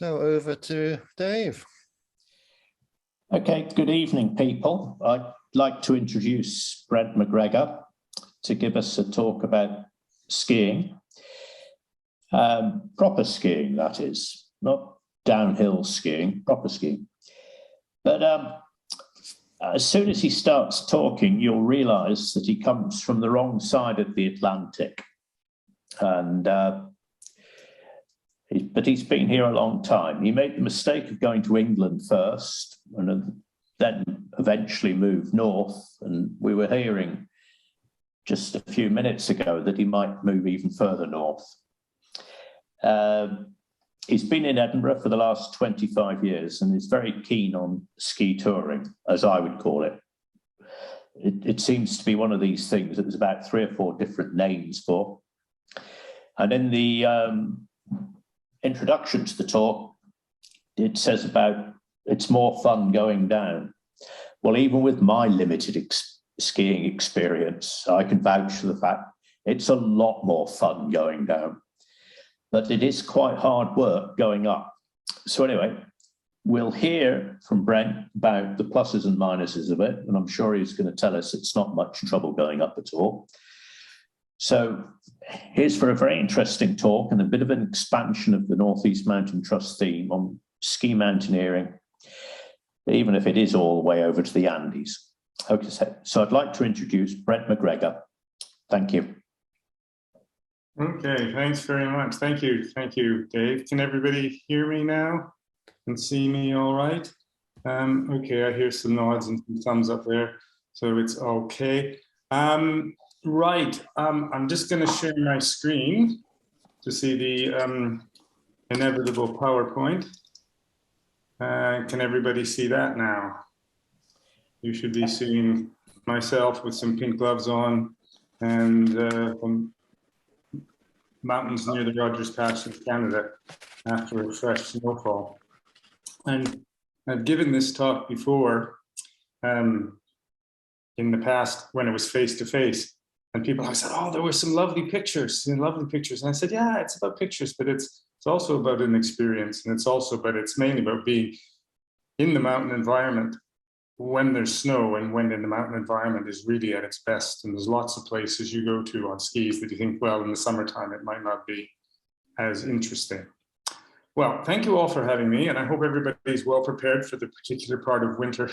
So over to Dave. Okay, good evening, people. I'd like to introduce Brent MacGregor to give us a talk about skiing. Proper skiing, that is, not downhill skiing, proper skiing. But as soon as he starts talking, you'll realise that he comes from the wrong side of the Atlantic. And but he's been here a long time. He made the mistake of going to England first and then eventually moved north. And we were hearing just a few minutes ago that he might move even further north. He's been in Edinburgh for the last 25 years and is very keen on ski touring, as I would call it. It seems to be one of these things that there's about 3 or 4 different names for. And in the introduction to the talk, it says about it's more fun going down. Well, even with my limited skiing experience, I can vouch for the fact it's a lot more fun going down. But it is quite hard work going up. So anyway, we'll hear from Brent about the pluses and minuses of it, and I'm sure he's going to tell us it's not much trouble going up at all. So here's for a very interesting talk and a bit of an expansion of the North East Mountain Trust theme on ski mountaineering, even if it is all the way over to the Andes. Okay, so I'd like to introduce Brent MacGregor. Thank you. Okay, thanks very much. Thank you, Dave. Can everybody hear me now and see me all right? Okay, I hear some nods and some thumbs up there, so it's okay. Right, I'm just going to share my screen to see the inevitable PowerPoint. Can everybody see that now? You should be seeing myself with some pink gloves on and mountains near the Rogers Pass in Canada after a fresh snowfall. And I've given this talk before in the past when it was face-to-face. And people have said, oh, there were some lovely pictures. And I said, yeah, it's about pictures, but it's also about an experience. And it's mainly about being in the mountain environment when there's snow and when in the mountain environment is really at its best. And there's lots of places you go to on skis that you think, well, in the summertime, it might not be as interesting. Well, thank you all for having me. And I hope everybody's well prepared for the particular part of winter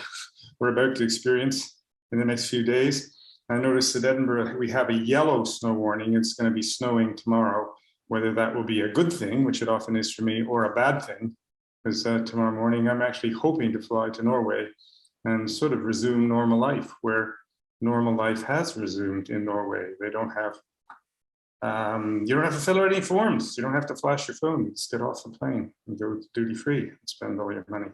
we're about to experience in the next few days. I noticed at Edinburgh, we have a yellow snow warning. It's going to be snowing tomorrow. Whether that will be a good thing, which it often is for me, or a bad thing, because tomorrow morning I'm actually hoping to fly to Norway and sort of resume normal life, where normal life has resumed in Norway. They don't have, you don't have to fill out any forms. You don't have to flash your phone. You just get off the plane and go duty free and spend all your money.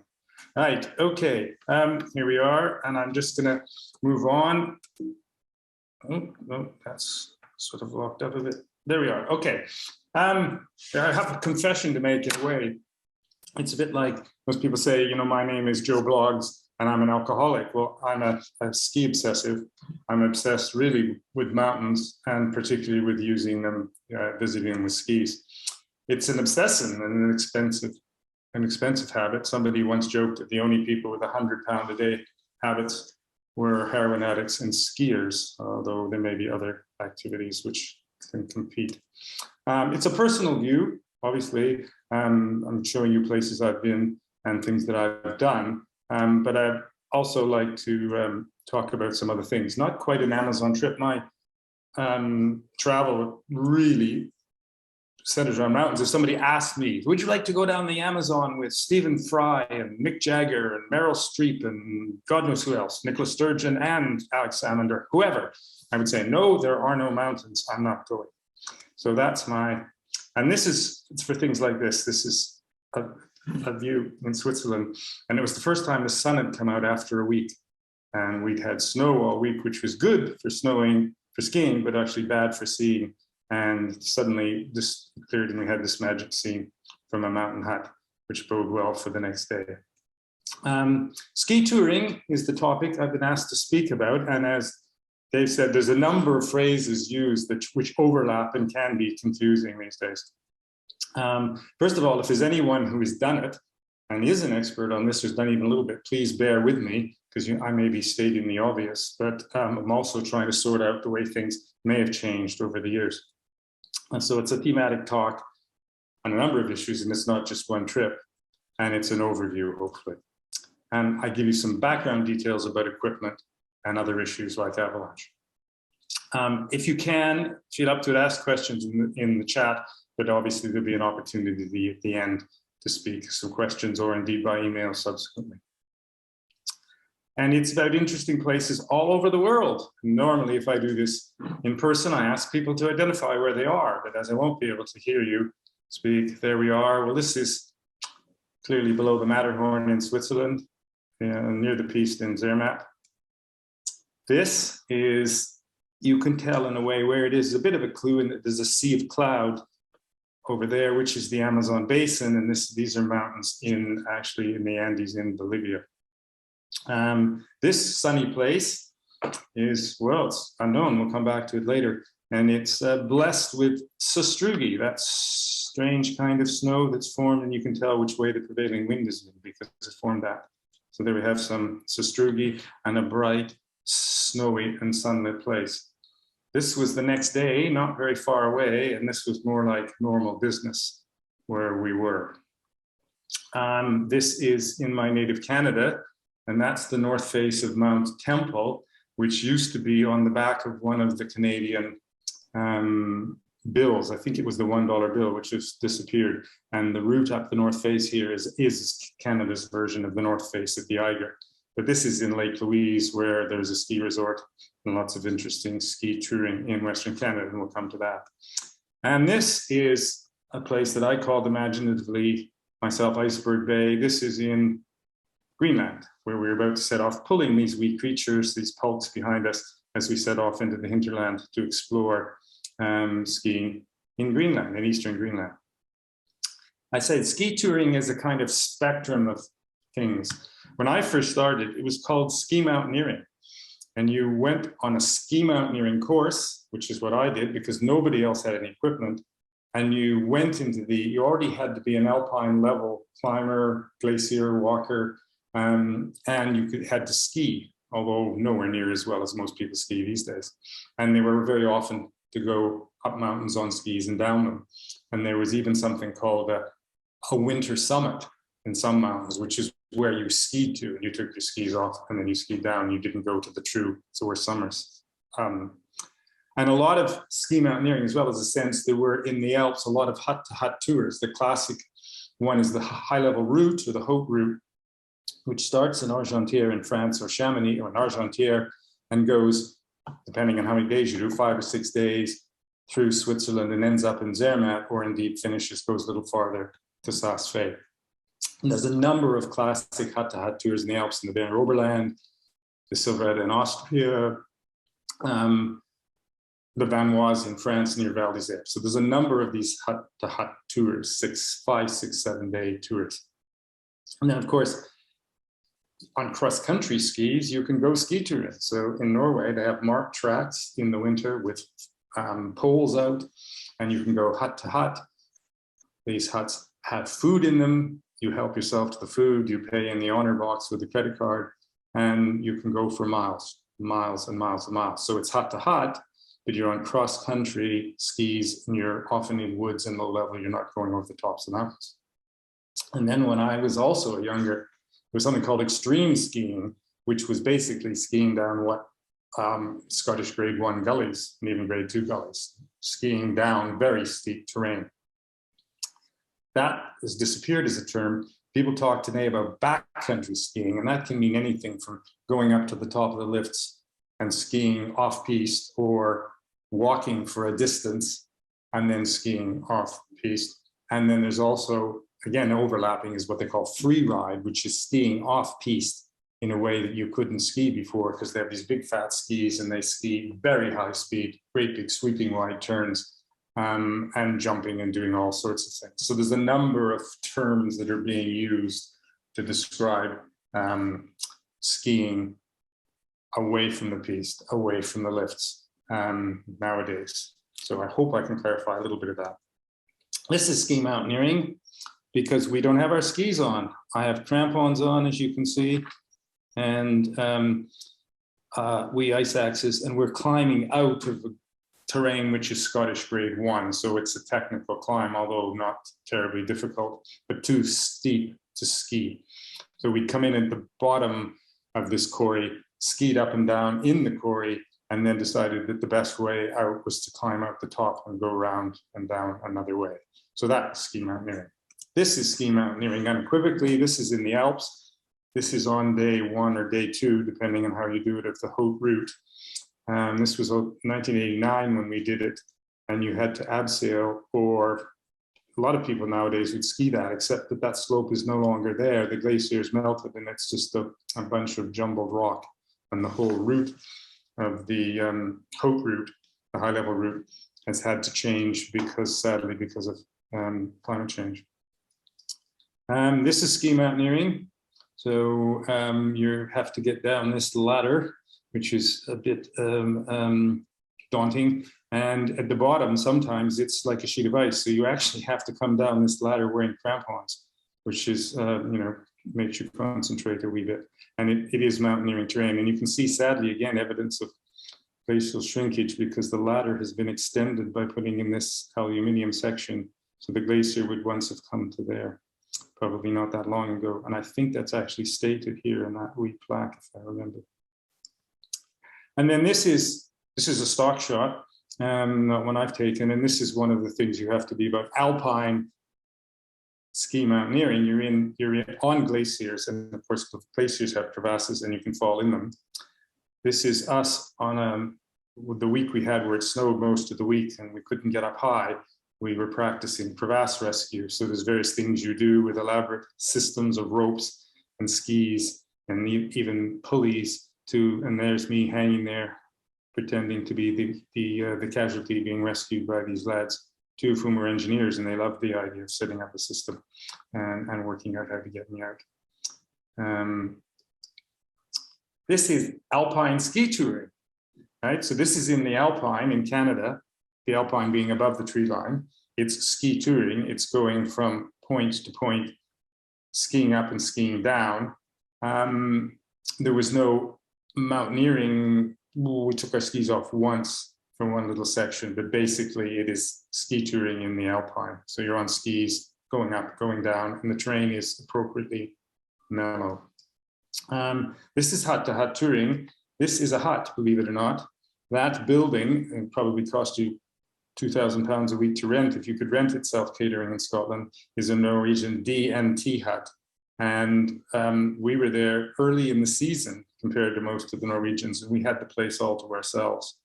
Right, okay, here we are, and I'm just gonna move on. Oh, no, that's sort of locked up a bit. There we are, okay. I have a confession to make in a way. It's a bit like most people say, you know, my name is Joe Bloggs and I'm an alcoholic. Well, I'm a ski obsessive. I'm obsessed really with mountains and particularly with using them, visiting them with skis. It's an obsession and an expensive habit. Somebody once joked that the only people with £100 a day habits were heroin addicts and skiers, although there may be other activities which can compete. It's a personal view, obviously. I'm showing you places I've been and things that I've done, but I'd also like to talk about some other things. Not quite an Amazon trip. My travel really centers around mountains. If somebody asked me, would you like to go down the Amazon with Stephen Fry and Mick Jagger and Meryl Streep and God knows who else, Nicola Sturgeon and Alex Salmond or whoever, I would say, no, there are no mountains. I'm not going. So that's and this is, it's for things like this. This is a view in Switzerland. And it was the first time the sun had come out after a week. And we'd had snow all week, which was good for skiing, but actually bad for seeing. And suddenly this cleared and we had this magic scene from a mountain hut, which bode well for the next day. Ski touring is the topic I've been asked to speak about. And as Dave said, there's a number of phrases used which overlap and can be confusing these days. First of all, if there's anyone who has done it and is an expert on this, or has done even a little bit, please bear with me, because I may be stating the obvious, but I'm also trying to sort out the way things may have changed over the years. And so it's a thematic talk on a number of issues, and it's not just one trip, and it's an overview, hopefully. And I give you some background details about equipment and other issues like avalanche. If you can, feel up to it, ask questions in the chat, but obviously there'll be an opportunity at the end to speak some questions, or indeed by email subsequently. And it's about interesting places all over the world. Normally, if I do this in person, I ask people to identify where they are, but as I won't be able to hear you speak, there we are. Well, this is clearly below the Matterhorn in Switzerland, near the Piste in Zermatt. This is, you can tell in a way where it is, a bit of a clue in that there's a sea of cloud over there, which is the Amazon basin, and these are mountains actually in the Andes in Bolivia. This sunny place is, well, it's unknown, we'll come back to it later, and it's blessed with sastrugi, that strange kind of snow that's formed, and you can tell which way the prevailing wind is because it formed that. So there we have some sastrugi and a bright, snowy and sunlit place. This was the next day, not very far away, and this was more like normal business where we were. This is in my native Canada, and that's the north face of Mount Temple, which used to be on the back of one of the Canadian bills. I think it was the $1 bill, which has disappeared. And the route up the north face here is Canada's version of the north face of the Eiger. But this is in Lake Louise, where there's a ski resort and lots of interesting ski touring in Western Canada, and we'll come to that. And this is a place that I called imaginatively myself Iceberg Bay. This is in Greenland, where we're about to set off, pulling these wee creatures, these pulks behind us, as we set off into the hinterland to explore skiing in Greenland, in eastern Greenland. I said ski touring is a kind of spectrum of things. When I first started, it was called ski mountaineering. And you went on a ski mountaineering course, which is what I did because nobody else had any equipment. And you went into you already had to be an alpine level climber, glacier, walker, and you had to ski, although nowhere near as well as most people ski these days. And they were very often to go up mountains on skis and down them. And there was even something called a winter summit in some mountains, which is where you skied to, and you took your skis off and then you skied down. You didn't go to the true, so we're summers. And a lot of ski mountaineering, as well as a sense, there were in the Alps a lot of hut-to-hut tours. The classic one is the high-level route, or the Haute route, which starts in Argentière in France, or Chamonix, or in Argentière, and goes, depending on how many days you do, 5 or 6 days through Switzerland, and ends up in Zermatt, or indeed finishes, goes a little farther to Saas-Fee. And there's a number of classic hut-to-hut tours in the Alps, in the Berner Oberland, the Silvretta in Austria, the Vanoise in France near Val d'Isère. So there's a number of these hut-to-hut tours, 5, 6, 7 day tours. And then, of course, on cross-country skis, you can go ski touring. So in Norway, they have marked tracks in the winter with poles out, and you can go hut to hut. These huts have food in them. You help yourself to the food. You pay in the honor box with a credit card, and you can go for miles, miles and miles and miles. So it's hut to hut, but you're on cross-country skis, and you're often in woods and low level. You're not going over the tops of the mountains. And then when I was also younger, there was something called extreme skiing, which was basically skiing down what Scottish grade 1 gullies and even grade 2 gullies, skiing down very steep terrain. That has disappeared as a term. People talk today about backcountry skiing, and that can mean anything from going up to the top of the lifts and skiing off-piste, or walking for a distance and then skiing off-piste. And then there's also, again, overlapping is what they call free ride, which is skiing off-piste in a way that you couldn't ski before, because they have these big fat skis and they ski very high speed, great big sweeping wide turns, and jumping and doing all sorts of things. So there's a number of terms that are being used to describe skiing away from the piste, away from the lifts nowadays. So I hope I can clarify a little bit of that. This is ski mountaineering because we don't have our skis on. I have crampons on, as you can see, and we ice axes, and we're climbing out of a terrain which is Scottish grade 1. So it's a technical climb, although not terribly difficult, but too steep to ski. So we come in at the bottom of this quarry, skied up and down in the quarry, and then decided that the best way out was to climb out the top and go around and down another way. So that's ski mountaineering. This is ski mountaineering unequivocally. This is in the Alps. This is on day 1 or day 2, depending on how you do it, of the Haute Route. This was 1989 when we did it, and you had to abseil, or a lot of people nowadays would ski that, except that that slope is no longer there. The glaciers melted, and it's just a bunch of jumbled rock, and the whole route of the Haute Route, the high-level route, has had to change because, sadly, because of climate change. This is ski mountaineering. So you have to get down this ladder, which is a bit daunting. And at the bottom, sometimes it's like a sheet of ice. So you actually have to come down this ladder wearing crampons, which is, makes you concentrate a wee bit. And it is mountaineering terrain. And you can see, sadly, again, evidence of glacial shrinkage because the ladder has been extended by putting in this aluminium section. So the glacier would once have come to there, probably not that long ago. And I think that's actually stated here in that wee plaque, if I remember. And then this is a stock shot, not one I've taken. And this is one of the things you have to be about alpine ski mountaineering. You're in on glaciers, and of course the glaciers have crevasses and you can fall in them. This is us on the week we had where it snowed most of the week and we couldn't get up high. We were practicing crevasse rescue. So there's various things you do with elaborate systems of ropes and skis and even pulleys and there's me hanging there pretending to be the casualty being rescued by these lads, 2 of whom were engineers, and they loved the idea of setting up a system and working out how to get me out. This is alpine ski touring, right? So this is in the Alpine in Canada, the Alpine being above the tree line. It's ski touring. It's going from point to point, skiing up and skiing down. There was no mountaineering. We took our skis off once from one little section, but basically it is ski touring in the Alpine. So you're on skis, going up, going down, and the terrain is appropriately mellow. This is hut-to-hut touring. This is a hut, believe it or not. That building probably cost you £2,000 a week to rent, if you could rent it, self-catering in Scotland, is a Norwegian NEMT hut. And we were there early in the season compared to most of the Norwegians, and we had the place all to ourselves.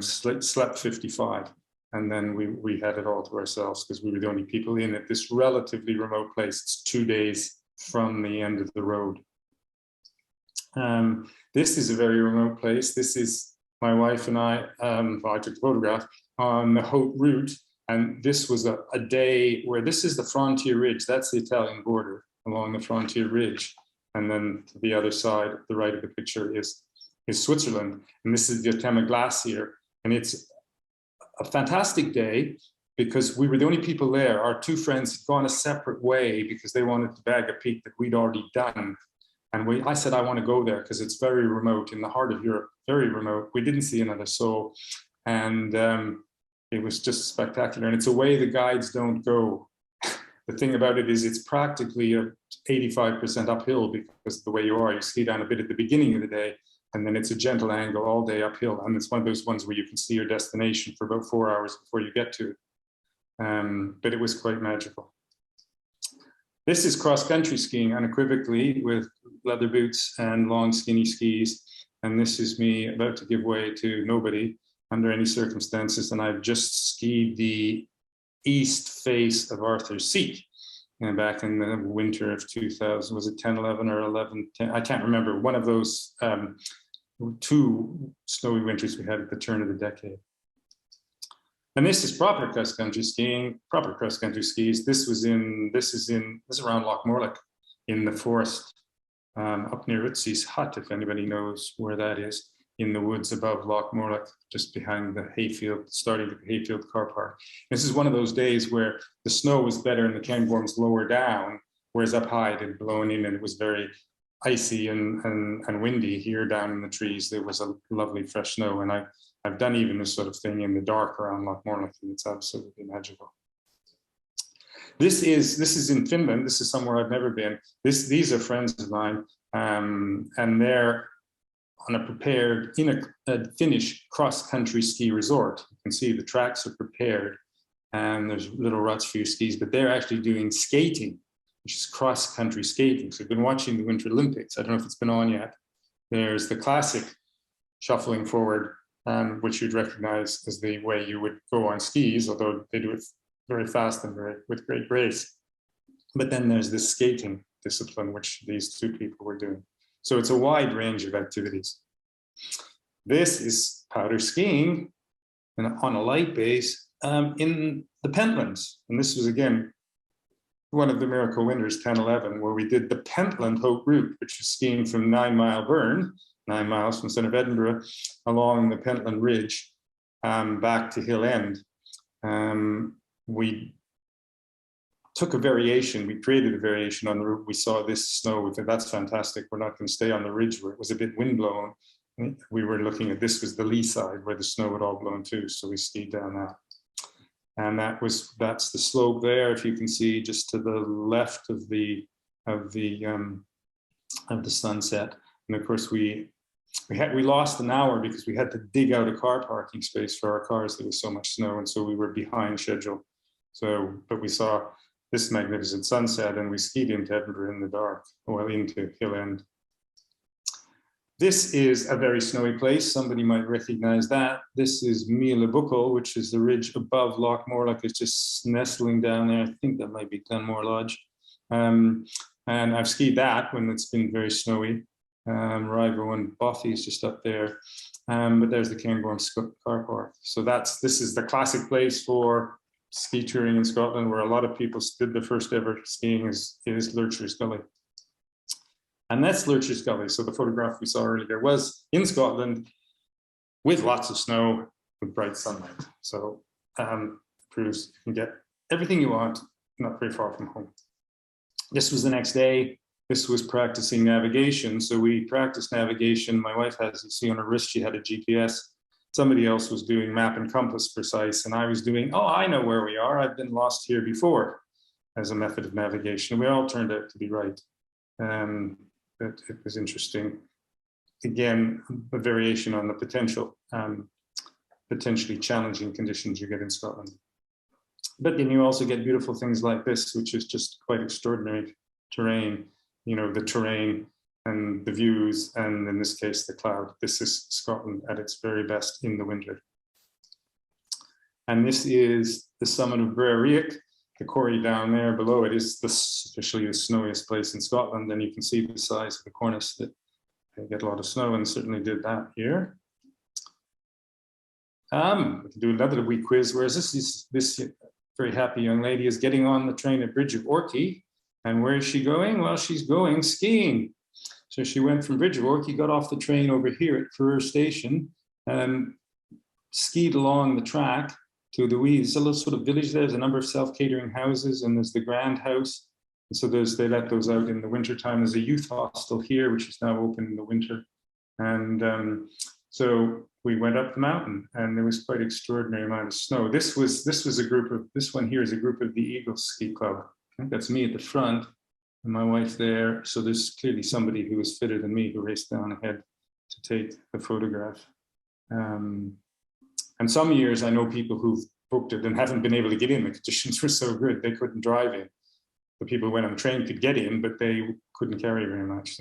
Slept 55, and then we had it all to ourselves because we were the only people in it. This relatively remote place, it's 2 days from the end of the road. This is a very remote place. This is my wife and I took the photograph on the Haute Route, and this was a day where this is the Frontier Ridge. That's the Italian border along the Frontier Ridge, and then to the other side, the right of the picture is Switzerland, and this is the Otema Glacier, and it's a fantastic day because we were the only people there. Our 2 friends had gone a separate way because they wanted to bag a peak that we'd already done. And I said, I want to go there because it's very remote in the heart of Europe, very remote. We didn't see another soul. And it was just spectacular. And it's a way the guides don't go. The thing about it is it's practically 85% uphill because of the way you are. You ski down a bit at the beginning of the day, and then it's a gentle angle all day uphill. And it's one of those ones where you can see your destination for about 4 hours before you get to it. But it was quite magical. This is cross-country skiing unequivocally with leather boots and long skinny skis. And this is me about to give way to nobody under any circumstances. And I've just skied the east face of Arthur's Seat back in the winter of 2000. Was it 10, 11 or 11, 10? I can't remember. One of those 2 snowy winters we had at the turn of the decade. And this is proper cross-country skiing, proper cross-country skis. This is around Loch Morlich in the forest up near Utzi's hut, if anybody knows where that is. in the woods above Loch Morlock, just behind the hayfield, starting at the hayfield car park. This is one of those days where the snow was better and the Cairngorms lower down, whereas up high it had blown in and it was very icy and windy. Here down in the trees there was a lovely fresh snow, and I've done even this sort of thing in the dark around Loch Morlock, and it's absolutely magical. This is in Finland. This is somewhere I've never been. These are friends of mine, and they're on a Finnish cross-country ski resort. You can see the tracks are prepared, and there's little ruts for your skis, but they're actually doing skating, which is cross-country skating. So I've been watching the Winter Olympics. I don't know if it's been on yet. There's the classic shuffling forward, which you'd recognize as the way you would go on skis, although they do it very fast and with great grace. But then there's this skating discipline, which these two people were doing. So it's a wide range of activities. This is powder skiing and on a light base in the Pentlands. And this was, again, one of the miracle winters, 10-11, where we did the Pentland Haute Route, which is skiing from 9 Mile Burn, 9 miles from the centre of Edinburgh, along the Pentland Ridge back to Hill End. We took a variation, we created a variation on the route. We saw this snow, we thought that's fantastic. We're not going to stay on the ridge where it was a bit windblown. We were looking at, this was the lee side where the snow had all blown too, so we skied down that. And that's the slope there, if you can see, just to the left of the sunset. And of course we lost an hour because we had to dig out a car parking space for our cars. There was so much snow, and so we were behind schedule. So, but we saw this magnificent sunset, and we skied into Edinburgh in the dark, well, into Hill End. This is a very snowy place. Somebody might recognize that. This is Mille Buckle, which is the ridge above Loch Morlock. It's just nestling down there. I think that might be Glenmore Lodge. And I've skied that when it's been very snowy. Rivo and Boffy is just up there. But there's the Cairngorms car park. So this is the classic place for ski touring in Scotland, where a lot of people did the first ever skiing is Lurcher's Gully. And that's Lurcher's Gully. So the photograph we saw earlier was in Scotland with lots of snow, with bright sunlight. So proves you can get everything you want, not very far from home. This was the next day. This was practicing navigation. So we practiced navigation. My wife has, you see on her wrist, she had a GPS. Somebody else was doing map and compass precise, and I was doing, oh, I know where we are. I've been lost here before, as a method of navigation. We all turned out to be right. But it was interesting. Again, a variation on the potentially challenging conditions you get in Scotland. But then you also get beautiful things like this, which is just quite extraordinary terrain. You know, the terrain and the views, and in this case, the cloud. This is Scotland at its very best in the winter. And this is the summit of Brer-Riach. The quarry down there below it is officially the snowiest place in Scotland, and you can see the size of the cornice that they get a lot of snow, and certainly did that here. We can do another wee quiz, whereas this very happy young lady is getting on the train at Bridge of Orkney. And where is she going? Well, she's going skiing. So she went from Bridge of Orkney, got off the train over here at Ferrer Station, and skied along the track to the there's a little sort of village there. There's a number of self-catering houses, and there's the Grand House. And so they let those out in the wintertime. There's a youth hostel here, which is now open in the winter. And so we went up the mountain, and there was quite an extraordinary amount of snow. This one here is a group of the Eagle Ski Club. I think that's me at the front, and my wife there. So there's clearly somebody who was fitter than me who raced down ahead to take the photograph. And some years I know people who've booked it and haven't been able to get in. The conditions were so good they couldn't drive in. The people who went on the train could get in, but they couldn't carry very much.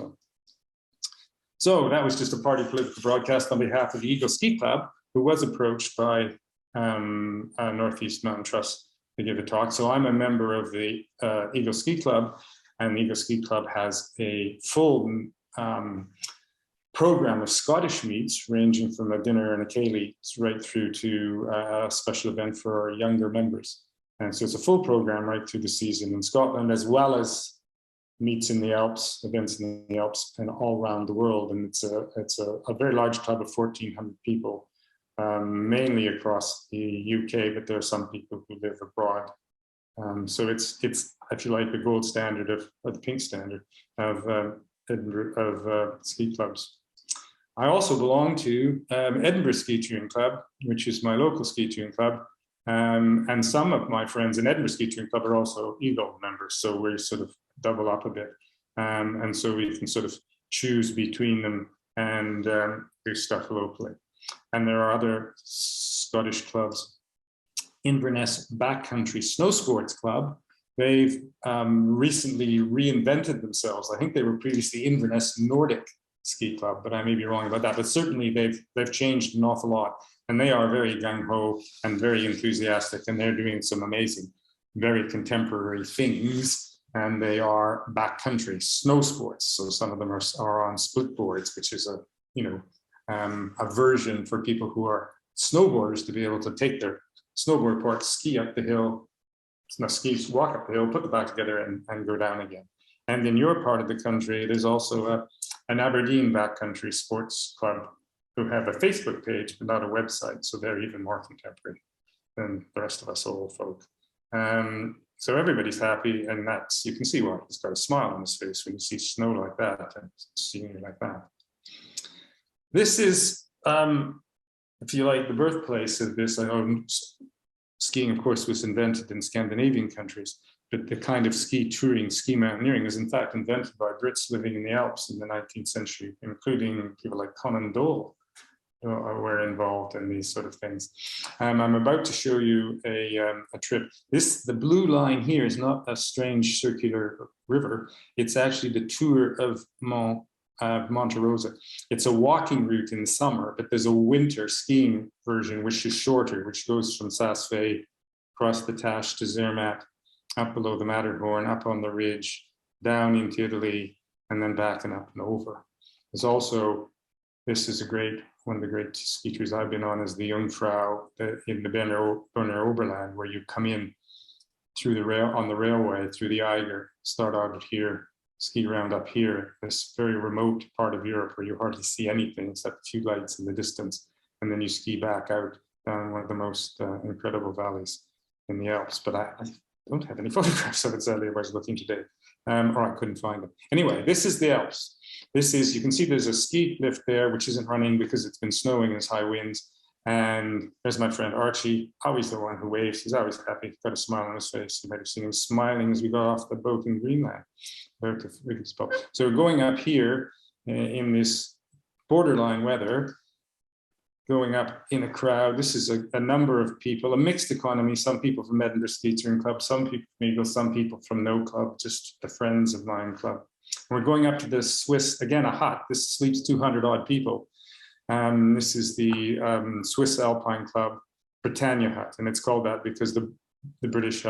So that was just a party political broadcast on behalf of the Eagle Ski Club, who was approached by Northeast Mountain Trust to give a talk. So I'm a member of the Eagle Ski Club, and the Eagle Ski Club has a full program of Scottish meets, ranging from a dinner and a ceilidh right through to a special event for our younger members. And so it's a full program right through the season in Scotland, as well as meets in the Alps, events in the Alps, and all around the world. And it's a very large club of 1,400 people, mainly across the UK, but there are some people who live abroad. So it's if you like, the gold standard or the pink standard of Edinburgh ski clubs. I also belong to Edinburgh Ski Touring Club, which is my local ski touring club. And some of my friends in Edinburgh Ski Touring Club are also EGLE members. So we sort of double up a bit. And so we can sort of choose between them and do stuff locally. And there are other Scottish clubs. Inverness Backcountry Snow Sports Club. They've recently reinvented themselves. I think they were previously Inverness Nordic Ski Club, but I may be wrong about that. But certainly they've changed an awful lot, and they are very gung-ho and very enthusiastic, and they're doing some amazing, very contemporary things. And they are backcountry snow sports. So some of them are on split boards, which is a version for people who are snowboarders to be able to take their snowboard parts, ski up the hill, walk up the hill, put the back together and go down again. And in your part of the country, there's also an Aberdeen Backcountry Sports Club who have a Facebook page, but not a website. So they're even more contemporary than the rest of us old folk. So everybody's happy, and you can see why. He's got a smile on his face when you see snow like that and scenery like that. This is, if you like, the birthplace of this. I know skiing, of course, was invented in Scandinavian countries, but the kind of ski touring, ski mountaineering was in fact invented by Brits living in the Alps in the 19th century, including people like Conan Doyle were involved in these sort of things. I'm about to show you a trip. The blue line here is not a strange circular river. It's actually the Tour of Monte Rosa. It's a walking route in the summer, but there's a winter skiing version, which is shorter, which goes from Saas-Fee, across the Tash to Zermatt, up below the Matterhorn, up on the ridge, down into Italy, and then back and up and over. There's also, this is one of the great ski tours I've been on, is the Jungfrau in the Berner Oberland, where you come in through the railway, through the Eiger, start out here, ski around up here, this very remote part of Europe where you hardly see anything except a few lights in the distance. And then you ski back out down one of the most incredible valleys in the Alps. But I don't have any photographs of it, sadly. I was looking today, or I couldn't find them. Anyway, this is the Alps. You can see there's a ski lift there, which isn't running because it's been snowing and there's high winds. And there's my friend Archie, always the one who waves. He's always happy, got a smile on his face. You might have seen him smiling as we got off the boat in Greenland. So going up here in this borderline weather, going up in a crowd. This is a number of people, a mixed economy, some people from Edinburgh Ski Touring Club, some people from no club, just the friends of mine club. And we're going up to the Swiss, again, a hut. This sleeps 200 odd people. This is the Swiss Alpine Club Britannia hut, and it's called that because the British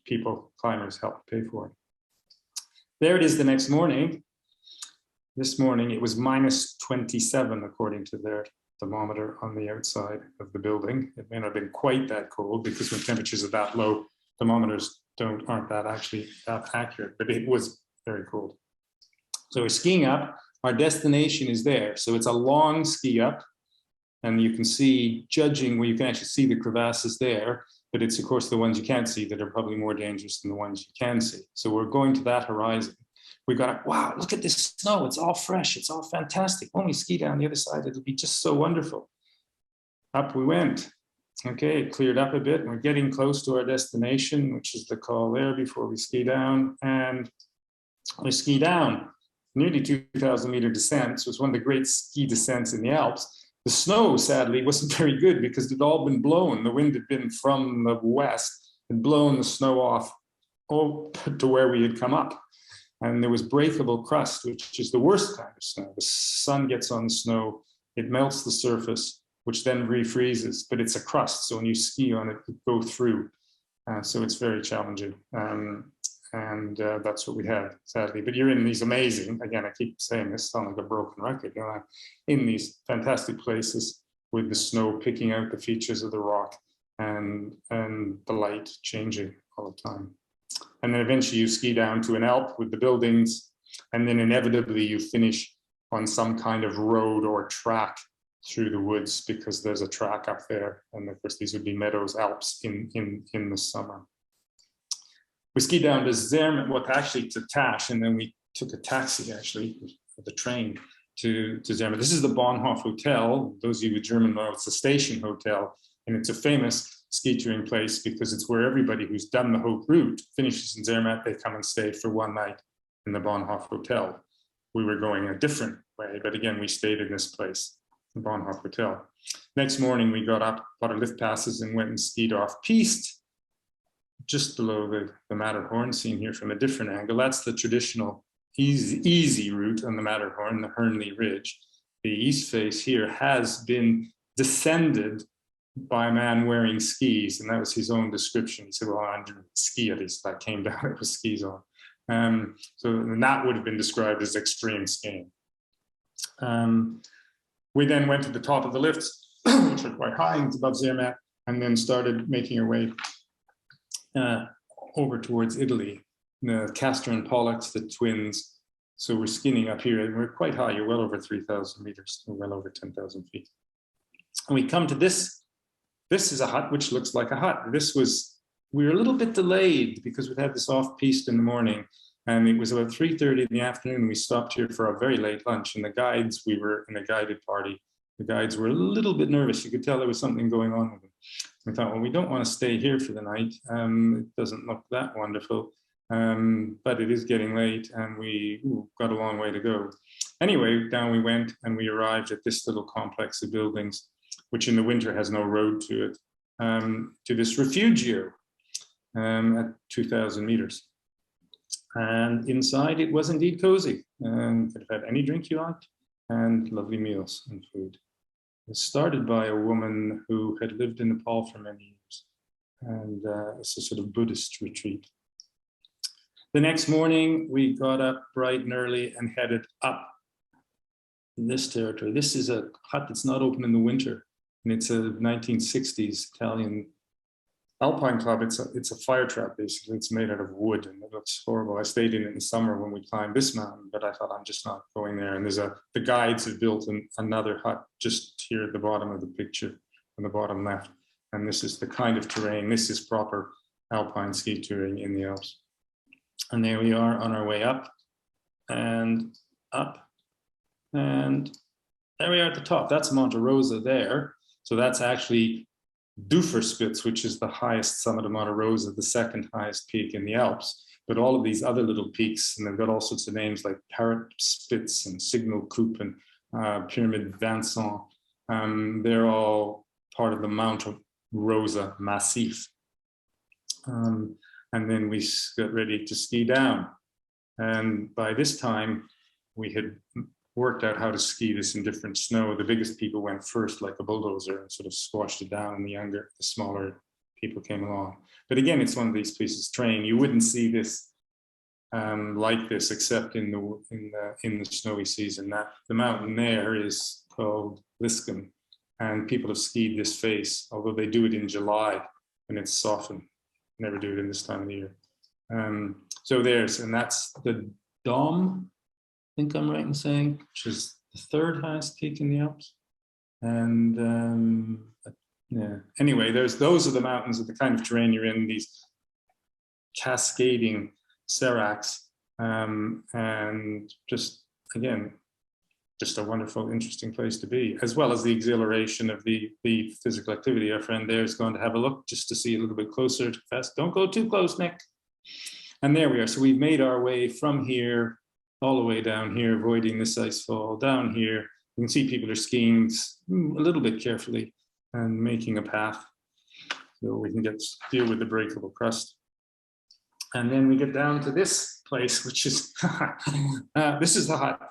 people, climbers helped pay for it. There it is the next morning. This morning it was minus 27 according to their thermometer on the outside of the building. It may not have been quite that cold because when temperatures are that low, thermometers aren't that accurate, but it was very cold. So we're skiing up. Our destination is there. So it's a long ski up, and you can see, judging where you can actually see the crevasses there, but it's of course the ones you can't see that are probably more dangerous than the ones you can see. So we're going to that horizon. We got, wow, look at this snow. It's all fresh. It's all fantastic. When we ski down the other side, it'll be just so wonderful. Up we went. Okay, it cleared up a bit. We're getting close to our destination, which is the call there before we ski down. And we ski down. Nearly 2,000 meter descent. So it's one of the great ski descents in the Alps. The snow, sadly, wasn't very good because it had all been blown. The wind had been from the west, had blown the snow off to where we had come up. And there was breakable crust, which is the worst kind of snow. The sun gets on the snow, it melts the surface, which then refreezes, but it's a crust. So when you ski on it, you go through. So it's very challenging. And that's what we had, sadly. But you're in these amazing, again, I keep saying this, sound like a broken record, you know, in these fantastic places with the snow picking out the features of the rock and the light changing all the time. And then eventually you ski down to an Alp with the buildings, and then inevitably you finish on some kind of road or track through the woods, because there's a track up there. And of course, these would be Meadows Alps in the summer. We skied down to Zermatt, well, actually to Tash, and then we took a taxi, actually, the train to Zermatt. This is the Bahnhof Hotel. Those of you with German know it's a station hotel, and it's a famous ski touring place because it's where everybody who's done the whole route finishes in Zermatt. They come and stay for one night in the Bahnhof Hotel. We were going a different way, but again, we stayed in this place, the Bahnhof Hotel. Next morning, we got up, bought our lift passes, and went and skied off piste, just below the Matterhorn, seen here from a different angle. That's the traditional easy route on the Matterhorn, the Hernley Ridge. The east face here has been descended by a man wearing skis, and that was his own description. He said, well, I didn't ski at least, I came down with skis on. And that would have been described as extreme skiing. We then went to the top of the lifts, which are quite high, it's above Zermatt, and then started making our way over towards Italy. The Castor and Pollux, the twins. So we're skiing up here, and we're quite high. You're well over 3,000 meters, or well over 10,000 feet. And we come to this. This is a hut which looks like a hut. We were a little bit delayed because we'd had this off-piste in the morning, and it was about 3:30 in the afternoon. We stopped here for a very late lunch, and the guides, we were in a guided party. The guides were a little bit nervous. You could tell there was something going on with them. We thought, well, we don't want to stay here for the night. It doesn't look that wonderful, but it is getting late, and we got a long way to go. Anyway, down we went, and we arrived at this little complex of buildings, which in the winter has no road to it, to this refugio at 2,000 meters. And inside it was indeed cozy, and could have had any drink you liked, and lovely meals and food. It was started by a woman who had lived in Nepal for many years, and it's a sort of Buddhist retreat. The next morning, we got up bright and early and headed up in this territory. This is a hut that's not open in the winter, and it's a 1960s Italian Alpine club. It's a fire trap, basically. It's made out of wood, and it looks horrible. I stayed in it in the summer when we climbed this mountain, but I thought, I'm just not going there. And the guides have built another hut just here at the bottom of the picture, on the bottom left. And this is the kind of terrain. This is proper Alpine ski touring in the Alps. And there we are on our way up, and up, and there we are at the top. That's Monte Rosa there. So that's actually Duferspitz, which is the highest summit of Monte Rosa, the second highest peak in the Alps. But all of these other little peaks, and they've got all sorts of names like Parrot Spitz and Signal Coupe and Pyramid Vincent, they're all part of the Mount Rosa Massif. And then we got ready to ski down. And by this time, we had worked out how to ski this in different snow. The biggest people went first like a bulldozer and sort of squashed it down, and the smaller people came along. But again, it's one of these pieces of terrain. You wouldn't see this like this except in the snowy season. The mountain there is called Liscum, and people have skied this face, although they do it in July when it's softened. Never do it in this time of the year. So that's the Dom, I think I'm right in saying, which is the third highest peak in the Alps. And yeah, anyway, those are the mountains of the kind of terrain you're in, these cascading seracs, and just, again, just a wonderful, interesting place to be, as well as the exhilaration of the physical activity. Our friend there is going to have a look just to see a little bit closer. Fast. Don't go too close, Nick. And there we are. So we've made our way from here all the way down here, avoiding this ice fall. Down here, you can see people are skiing a little bit carefully and making a path so we can deal with the breakable crust. And then we get down to this place, which is, this is the hut.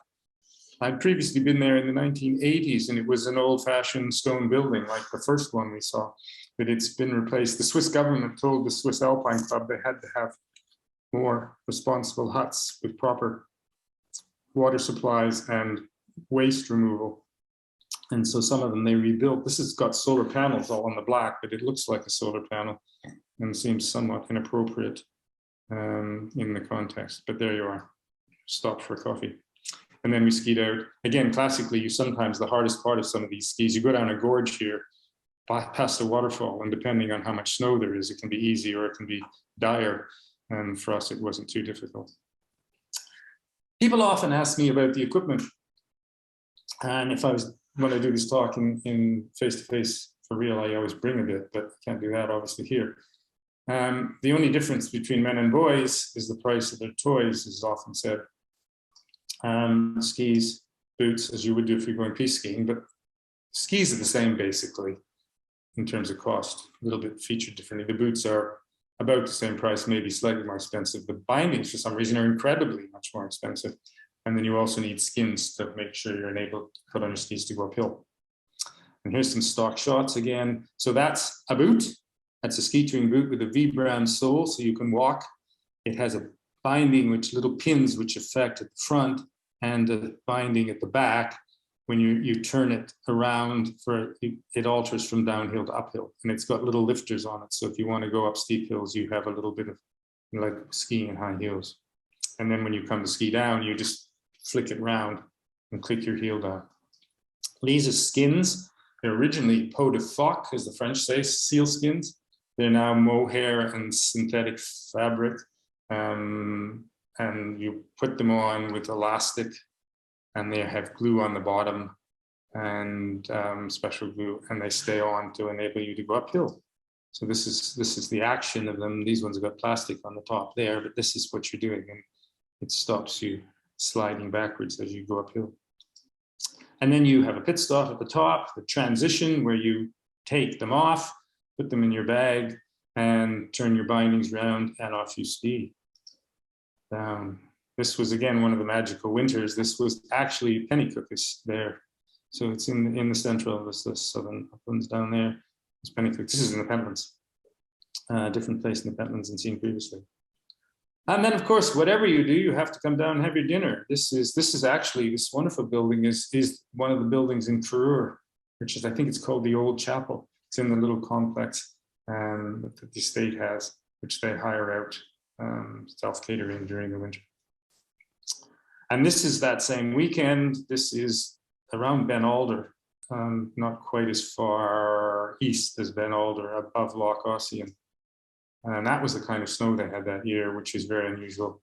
I'd previously been there in the 1980s, and it was an old-fashioned stone building like the first one we saw, but it's been replaced. The Swiss government told the Swiss Alpine Club they had to have more responsible huts with proper water supplies and waste removal. And so some of them they rebuilt. This has got solar panels all on the black, but it looks like a solar panel and seems somewhat inappropriate in the context. But there you are, stopped for coffee. And then we skied out. Again, classically, sometimes the hardest part of some of these skis, you go down a gorge here, past a waterfall, and depending on how much snow there is, it can be easy or it can be dire. And for us, it wasn't too difficult. People often ask me about the equipment. And if I was going to do this talk in face-to-face for real, I always bring a bit, but I can't do that obviously here. The only difference between men and boys is the price of their toys, as is often said. Skis, boots, as you would do if you're going piste skiing, but skis are the same basically in terms of cost, a little bit featured differently. The boots are about the same price, maybe slightly more expensive. The bindings, for some reason, are incredibly much more expensive. And then you also need skins to make sure you're able to put on your skis to go uphill. And here's some stock shots again. So that's a boot. That's a ski touring boot with a V-brown sole, so you can walk. It has a binding, which little pins which affect at the front, and a binding at the back. When you turn it around, it alters from downhill to uphill, and it's got little lifters on it. So if you want to go up steep hills, you have a little bit of like skiing in high heels. And then when you come to ski down, you just flick it round and click your heel down. These are skins. They're originally peau de phoque, as the French say, seal skins. They're now mohair and synthetic fabric. And you put them on with elastic, and they have glue on the bottom and special glue, and they stay on to enable you to go uphill. So this is the action of them. These ones have got plastic on the top there, but this is what you're doing, and it stops you sliding backwards as you go uphill. And then you have a pit stop at the top, the transition where you take them off, put them in your bag, and turn your bindings around, and off you ski. This was, again, one of the magical winters. This was actually Pennycook there. So it's in the central, the southern uplands down there. It's Pennycook. This is in the Pentlands, different place in the Pentlands than seen previously. And then, of course, whatever you do, you have to come down and have your dinner. This is actually, this wonderful building is one of the buildings in Truro, which is, I think it's called the Old Chapel. It's in the little complex that the estate has, which they hire out self-catering during the winter. And this is that same weekend. This is around Ben Alder, not quite as far east as Ben Alder, above Loch Ossian. And that was the kind of snow they had that year, which is very unusual.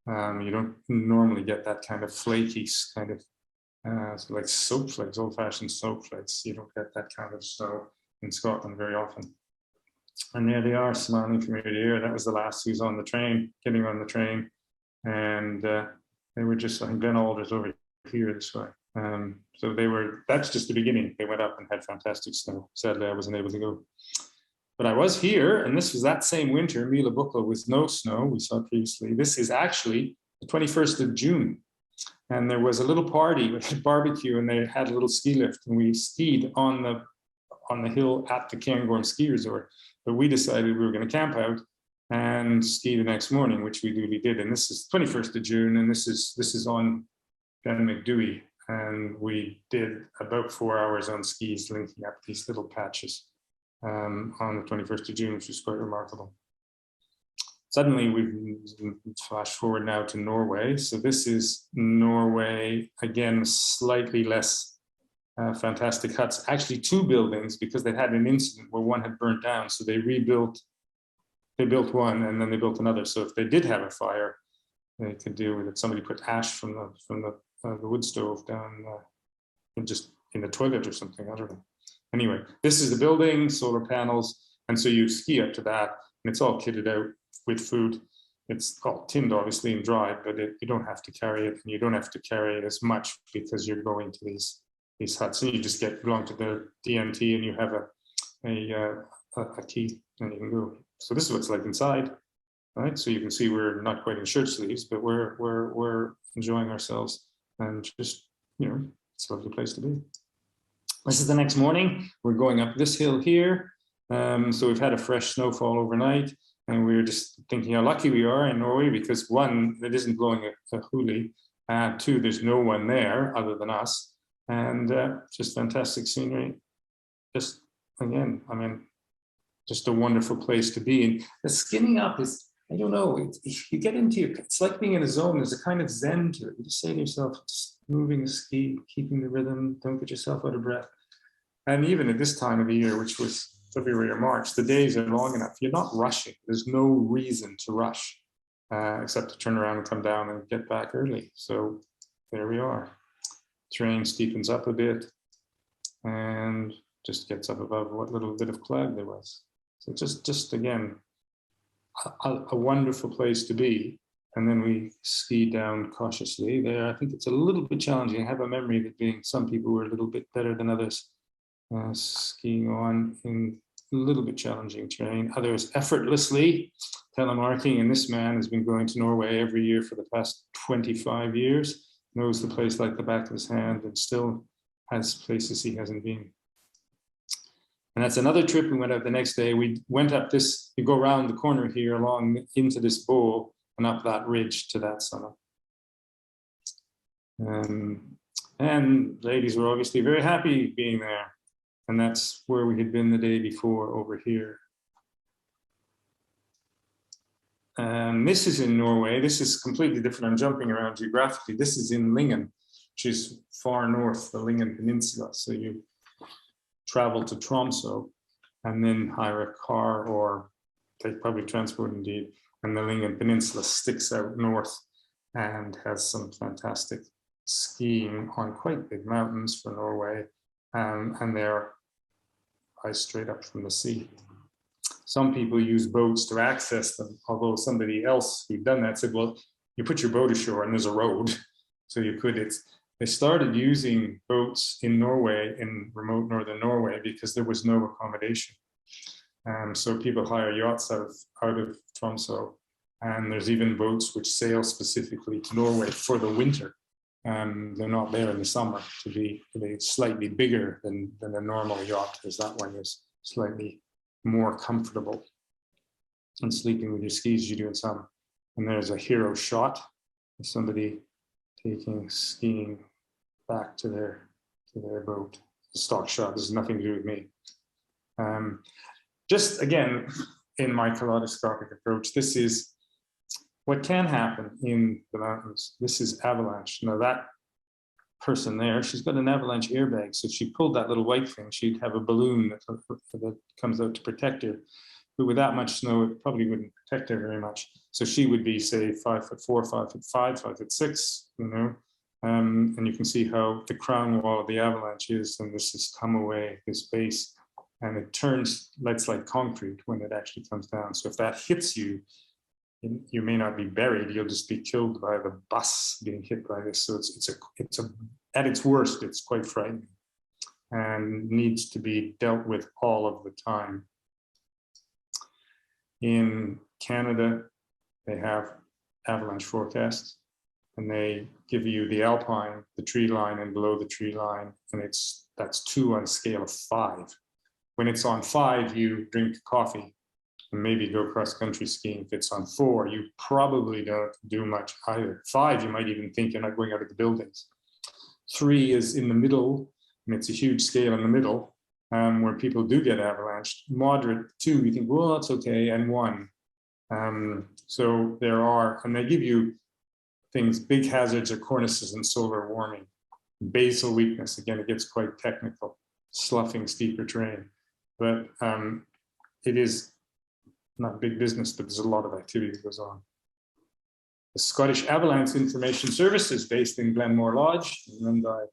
You don't normally get that kind of flaky kind of, so like soap flakes, old-fashioned soap flakes. You don't get that kind of snow in Scotland very often. And there they are, smiling from ear to ear. That was the last who's on the train, getting on the train. And they were just, I think Ben Alder's over here this way. So that's just the beginning. They went up and had fantastic snow. Sadly, I wasn't able to go. But I was here, and this was that same winter, Mila Buckle, with no snow, we saw previously. This is actually the 21st of June. And there was a little party with a barbecue, and they had a little ski lift, and we skied on the hill at the Cairngorm Ski Resort. But we decided we were going to camp out and ski the next morning, which we duly did. And this is 21st of June, and this is on Ben McDewey. And we did about 4 hours on skis linking up these little patches on the 21st of June, which was quite remarkable. Suddenly, we've flashed forward now to Norway. So this is Norway, again, slightly less fantastic huts. Actually, two buildings, because they had an incident where one had burnt down. So they rebuilt, they built one and then they built another. So if they did have a fire, they could deal with it. Somebody put ash from the wood stove down just in the toilet or something, I don't know. Anyway, this is the building, solar panels, and so you ski up to that, and it's all kitted out with food. It's all tinned, obviously, and dried, but you don't have to carry it, and you don't have to carry it as much because you're going to these huts. And you just belong to the DMT, and you have a key, and you can go. So this is what it's like inside, right? So you can see we're not quite in shirt sleeves, but we're enjoying ourselves, and just, you know, it's a lovely place to be. This is the next morning. We're going up this hill here. So we've had a fresh snowfall overnight, and we were just thinking how lucky we are in Norway because one, it isn't blowing a hoolie. Two, there's no one there other than us, and just fantastic scenery. Just again, I mean, just a wonderful place to be. And the skinning up is I don't know, you get into it's like being in a zone. There's a kind of zen to it. You just say to yourself, just moving the ski, keeping the rhythm, don't get yourself out of breath. And even at this time of the year, which was February or March, the days are long enough. You're not rushing. There's no reason to rush, except to turn around and come down and get back early. So there we are. Terrain steepens up a bit and just gets up above what little bit of cloud there was. So just again, a wonderful place to be. And then we ski down cautiously there. I think it's a little bit challenging. I have a memory of it being some people were a little bit better than others, skiing on in a little bit challenging terrain. Others effortlessly telemarking. And this man has been going to Norway every year for the past 25 years, knows the place like the back of his hand, and still has places he hasn't been. And that's another trip. We went out the next day. We went up this, you go around the corner here along into this bowl and up that ridge to that summit. And ladies were obviously very happy being there. And that's where we had been the day before over here. This is in Norway. This is completely different. I'm jumping around geographically. This is in Lyngen, which is far north, the Lyngen Peninsula. So you travel to Tromsø and then hire a car or take public transport indeed. And the Lyngen Peninsula sticks out north and has some fantastic skiing on quite big mountains for Norway. And they're ice straight up from the sea. Some people use boats to access them, although somebody else who'd done that said, well, you put your boat ashore and there's a road. So you could, they started using boats in Norway, in remote northern Norway, because there was no accommodation. So people hire yachts out of Tromsø, and there's even boats which sail specifically to Norway for the winter. They're not there in the summer to be slightly bigger than a normal yacht, because that one is slightly more comfortable and sleeping with your skis as you do in summer. And there's a hero shot of somebody taking skiing back to their boat. A stock shot. This has nothing to do with me. Just again, in my kaleidoscopic approach, this is what can happen in the mountains. This is avalanche. Now that person there, she's got an avalanche airbag. So if she pulled that little white thing, she'd have a balloon that comes out to protect her. But with that much snow, it probably wouldn't protect her very much. So she would be, say, 5'4", 5'5", 5'6", you know. And you can see how the crown wall of the avalanche is, and this has come away, this base, and it turns, it's like concrete when it actually comes down. So if that hits you, you may not be buried, you'll just be killed by the bus being hit by this. So it's at its worst, it's quite frightening and needs to be dealt with all of the time. In Canada, they have avalanche forecasts, and they give you the alpine, the tree line, and below the tree line, and that's 2 on a scale of 5. When it's on 5, you drink coffee and maybe go cross-country skiing. If it's on 4, you probably don't do much either. 5, you might even think you're not going out of the buildings. 3 is in the middle, and it's a huge scale in the middle, where people do get avalanched. Moderate, 2, you think, well, that's okay, and 1. So there are, and they give you things, big hazards are cornices and solar warming. Basal weakness, again, it gets quite technical, sloughing steeper terrain. But it is not big business, but there's a lot of activity that goes on. The Scottish Avalanche Information Services, based in Glenmore Lodge, run by,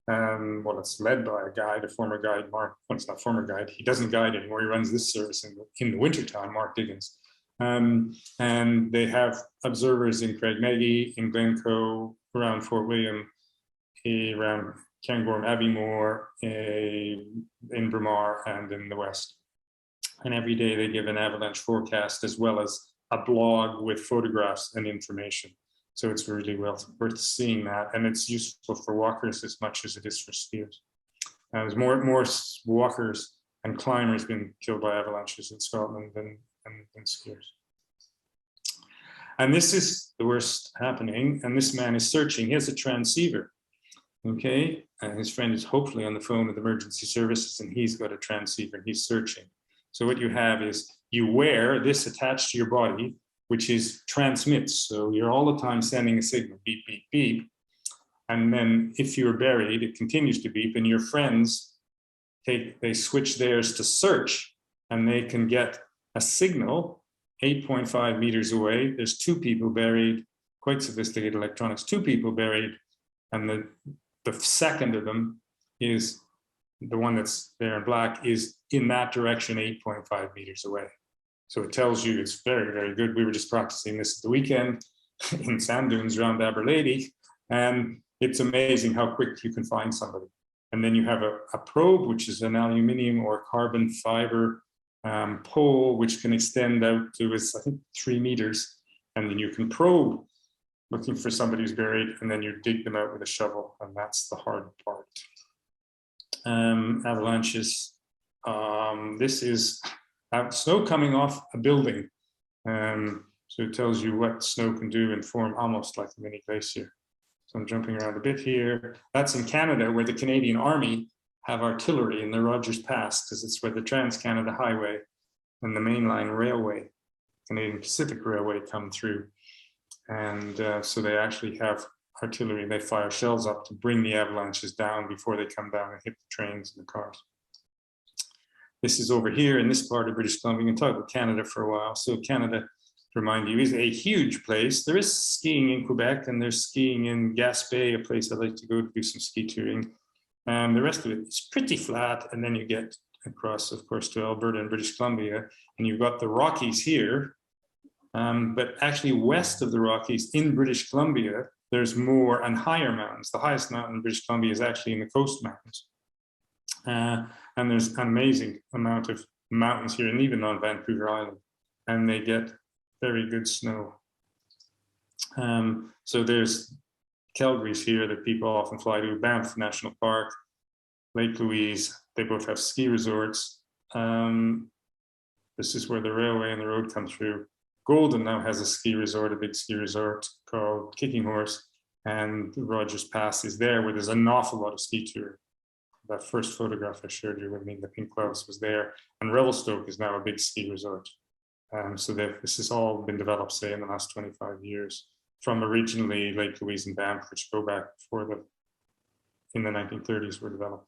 well, it's led by a guide, a former guide, Mark, well, it's not former guide, he doesn't guide anymore, he runs this service in the wintertime, Mark Diggins. And they have observers in Craigmaggie, in Glencoe, around Fort William, around Cairngorm, Abbeymoor, in Braemar, and in the west. And every day they give an avalanche forecast as well as a blog with photographs and information. So it's really worth seeing that, and it's useful for walkers as much as it is for skiers. There's more walkers and climbers been killed by avalanches in Scotland than skiers. And this is the worst happening, and this man is searching. He has a transceiver, okay? And his friend is hopefully on the phone with emergency services, and he's got a transceiver, and he's searching. So what you have is you wear this attached to your body, which is transmits. So you're all the time sending a signal, beep, beep, beep. And then if you're buried, it continues to beep, and your friends they switch theirs to search, and they can get a signal 8.5 meters away. There's 2 people buried, quite sophisticated electronics, 2 people buried, and the second of them is the one that's there in black, is in that direction 8.5 meters away. So it tells you it's very, very good. We were just practicing this at the weekend in sand dunes around Aberlady, and it's amazing how quick you can find somebody. And then you have a probe, which is an aluminium or carbon fiber pole, which can extend out to, I think, 3 meters. And then you can probe looking for somebody who's buried, and then you dig them out with a shovel, and that's the hard part. Avalanches. This is snow coming off a building. So it tells you what snow can do and form almost like a mini glacier. So I'm jumping around a bit here. That's in Canada, where the Canadian Army have artillery in the Rogers Pass, because it's where the Trans-Canada Highway and the mainline railway, Canadian Pacific Railway, come through. And so they actually have artillery. They fire shells up to bring the avalanches down before they come down and hit the trains and the cars. This is over here in this part of British Columbia. We can talk about Canada for a while. So Canada, to remind you, is a huge place. There is skiing in Quebec, and there's skiing in Gaspé, a place I like to go to do some ski touring. The rest of it is pretty flat, and then you get across, of course, to Alberta and British Columbia, and you've got the Rockies here. But actually west of the Rockies in British Columbia, there's more and higher mountains. The highest mountain in British Columbia is actually in the Coast Mountains. And there's an amazing amount of mountains here, and even on Vancouver Island, and they get very good snow. So there's Calgary's here that people often fly to, Banff National Park, Lake Louise. They both have ski resorts. This is where the railway and the road come through. Golden now has a ski resort, a big ski resort called Kicking Horse, and the Rogers Pass is there, where there's an awful lot of ski touring. That first photograph I showed you with me, the pink clouds, was there. And Revelstoke is now a big ski resort. So this has all been developed, say, in the last 25 years, from originally Lake Louise and Banff, which go back in the 1930s were developed.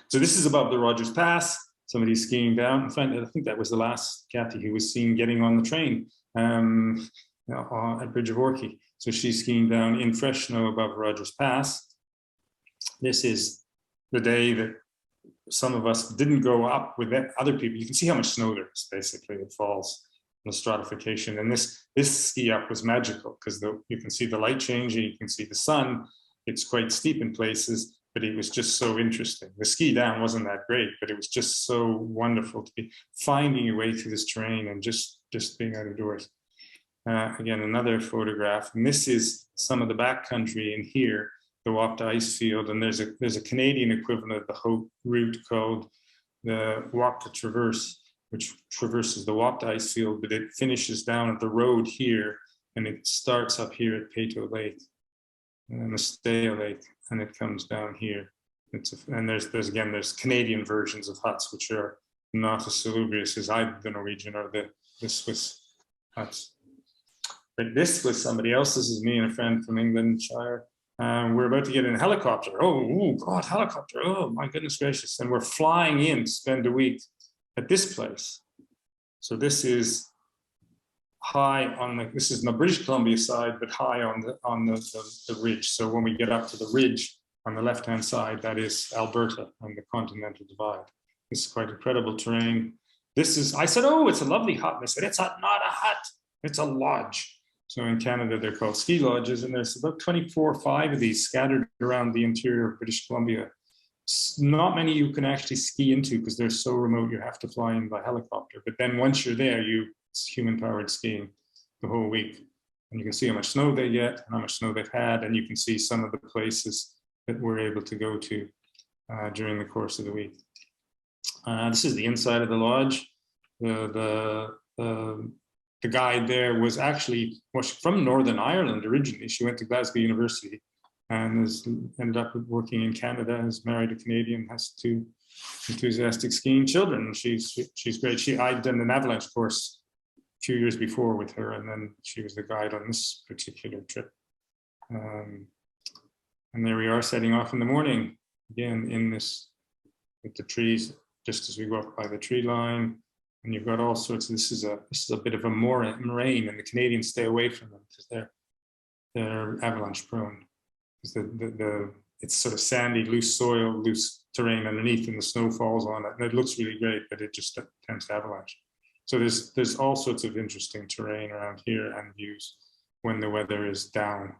So this is above the Rogers Pass. Somebody's skiing down. In fact, I think that was the last Kathy who was seen getting on the train at Bridge of Orkney. So she's skiing down in fresh snow above Rogers Pass. This is the day that some of us didn't go up with other people. You can see how much snow there is, basically, it falls in the stratification. And this ski up was magical, because you can see the light changing, you can see the sun. It's quite steep in places, but it was just so interesting. The ski down wasn't that great, but it was just so wonderful to be finding your way through this terrain and just being outdoors. Again, another photograph, and this is some of the backcountry in here, the Wapta ice field, and there's a Canadian equivalent of the Haute route called the Wapta Traverse, which traverses the Wapta ice field, but it finishes down at the road here, and it starts up here at Peyto Lake and Misteo Lake, and it comes down here. And there's Canadian versions of huts, which are not as salubrious as either the Norwegian or the Swiss huts. But this was somebody else. This is me and a friend from England Shire. We're about to get in a helicopter. Oh, God, helicopter. Oh, my goodness gracious. And we're flying in to spend a week at this place. So this is high on this is the British Columbia side, but high on the ridge. So when we get up to the ridge on the left-hand side, that is Alberta and the Continental Divide. This is quite incredible terrain. I said, oh, it's a lovely hut. And they said, it's not a hut, it's a lodge. So in Canada, they're called ski lodges, and there's about 24 or 5 of these scattered around the interior of British Columbia. Not many you can actually ski into because they're so remote, you have to fly in by helicopter. But then once you're there, it's human-powered skiing the whole week. And you can see how much snow they get and how much snow they've had, and you can see some of the places that we're able to go to during the course of the week. This is the inside of the lodge. The guide there was from Northern Ireland originally. She went to Glasgow University and has ended up working in Canada, is married a Canadian, has 2 enthusiastic skiing children. She's great. I'd done an avalanche course few years before with her, and then she was the guide on this particular trip. And there we are, setting off in the morning, again in this, with the trees, just as we go up by the tree line. And you've got all sorts of, this is a bit of a moraine, and the Canadians stay away from them because they're avalanche prone. Because it's sort of sandy, loose soil, loose terrain underneath, and the snow falls on it. And it looks really great, but it just tends to avalanche. So there's all sorts of interesting terrain around here and views when the weather is down.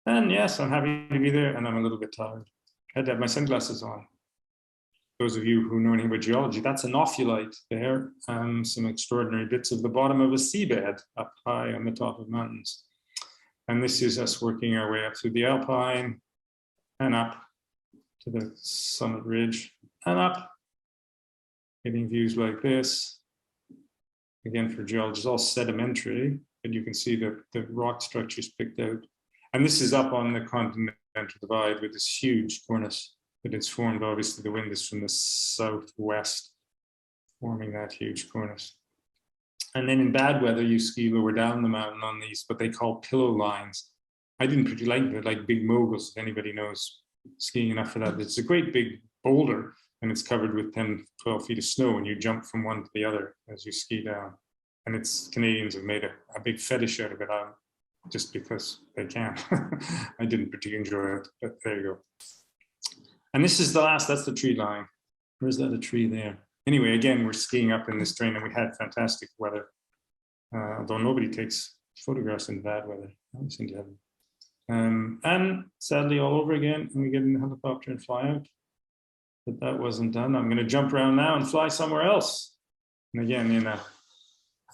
And yes, I'm happy to be there, and I'm a little bit tired. I had to have my sunglasses on. Those of you who know anything about geology, that's an ophiolite there. Some extraordinary bits of the bottom of a seabed up high on the top of mountains. And this is us working our way up through the Alpine and up to the summit ridge and up, getting views like this. Again, for geologists, all sedimentary, but you can see the rock structures picked out. And this is up on the continental divide with this huge cornice that it's formed. Obviously, the wind is from the southwest, forming that huge cornice. And then in bad weather, you ski lower down the mountain on these, what they call pillow lines. I didn't particularly like it, like big moguls, if anybody knows skiing enough for that. It's a great big boulder, and it's covered with 10, 12 feet of snow, and you jump from one to the other as you ski down. And it's, Canadians have made a big fetish out of it, just because they can. I didn't particularly enjoy it, but there you go. And this is the last, that's the tree line. Where's that a tree there? Anyway, again, we're skiing up in this terrain, and we had fantastic weather. Although nobody takes photographs in bad weather. I seem to have them. And sadly, all over again, and we get in the helicopter and fly out. But that wasn't done. I'm going to jump around now and fly somewhere else. And again, in a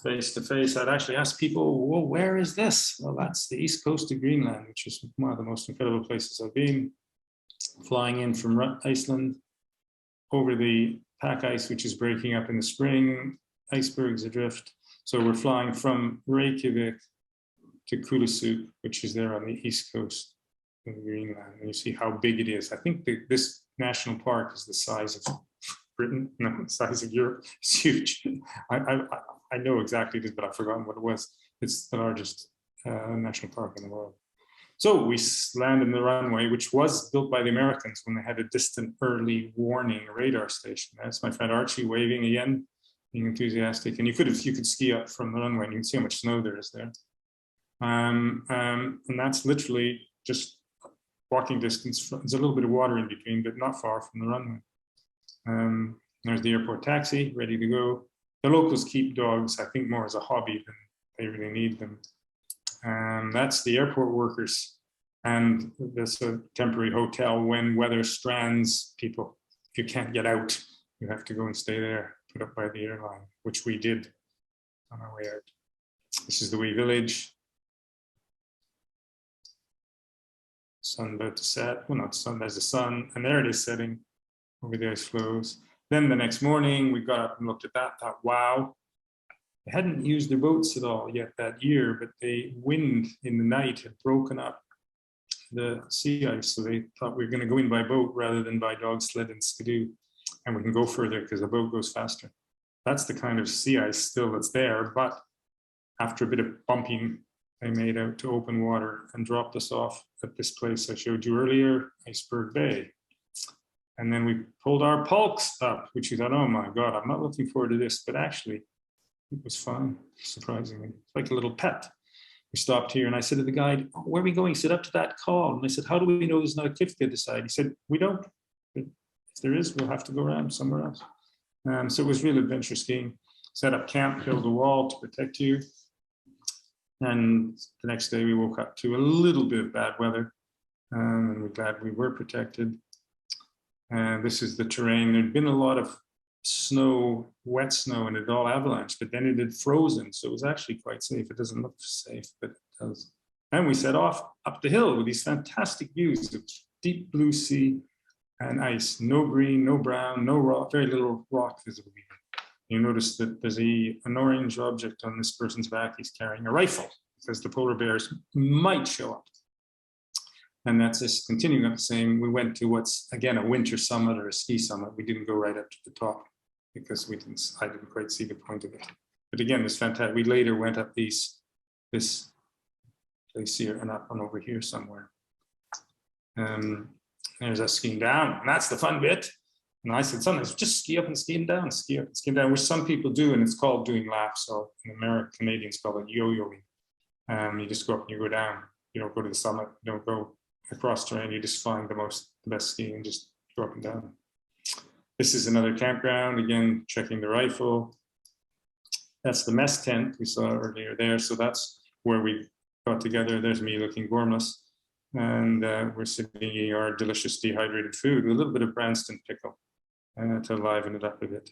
face-to-face, I'd actually ask people, well, where is this? Well, that's the east coast of Greenland, which is one of the most incredible places I've been. Flying in from Iceland over the pack ice, which is breaking up in the spring, icebergs adrift. So we're flying from Reykjavik to Kulisuk, which is there on the east coast of Greenland. And you see how big it is. I think this national park is the size of Britain, no, the size of Europe. It's huge. I know exactly this, but I've forgotten what it was. It's the largest national park in the world. So we land in the runway, which was built by the Americans when they had a distant early warning radar station. That's my friend Archie waving again, being enthusiastic. And you could ski up from the runway, and you can see how much snow there is there. And that's literally just walking distance. There's a little bit of water in between, but not far from the runway. There's the airport taxi, ready to go. The locals keep dogs, I think, more as a hobby than they really need them. That's the airport workers, and there's a temporary hotel when weather strands people. If you can't get out, you have to go and stay there, put up by the airline, which we did on our way out. This is the wee village. Sun about to set. Well, not sun, there's the sun, and there it is setting over the ice floes. Then the next morning, we got up and looked at that, thought, wow. They hadn't used their boats at all yet that year, but the wind in the night had broken up the sea ice. So they thought we were going to go in by boat rather than by dog sled and skidoo. And we can go further because the boat goes faster. That's the kind of sea ice still that's there. But after a bit of bumping, they made out to open water and dropped us off at this place I showed you earlier, Iceberg Bay. And then we pulled our pulks up, which we thought, oh my God, I'm not looking forward to this. But actually, it was fun, surprisingly. It's like a little pet. We stopped here, and I said to the guide, oh, where are we going? He said, up to that call. And I said, how do we know there's not a cliff the other side? He said, we don't. But if there is, we'll have to go around somewhere else. So it was real adventure skiing. Set up camp, build a wall to protect you. And the next day we woke up to a little bit of bad weather. And we're glad we were protected. This is the terrain. There'd been a lot of snow, wet snow, and it all avalanched, but then it had frozen. So it was actually quite safe. It doesn't look safe, but it does. And we set off up the hill with these fantastic views of deep blue sea and ice. No green, no brown, no rock, very little rock visible. You notice that there's an orange object on this person's back. He's carrying a rifle because the polar bears might show up. And that's just continuing up the same. We went to what's, again, a winter summit or a ski summit. We didn't go right up to the top because I didn't quite see the point of it. But again, this fantastic. We later went up this place here and up and over here somewhere. There's us skiing down, and that's the fun bit. And I said, sometimes just ski up and ski down, ski up and ski down, which some people do, and it's called doing laps, or in America, Canadians call it yo-yoing. You just go up and you go down. You don't go to the summit, you don't go across terrain, you just find the best skiing and just go up and down. This is another campground, again, checking the rifle. That's the mess tent we saw earlier there. So that's where we got together. There's me looking gormless. And we're sitting eating our delicious dehydrated food with a little bit of Branston pickle to liven it up a bit.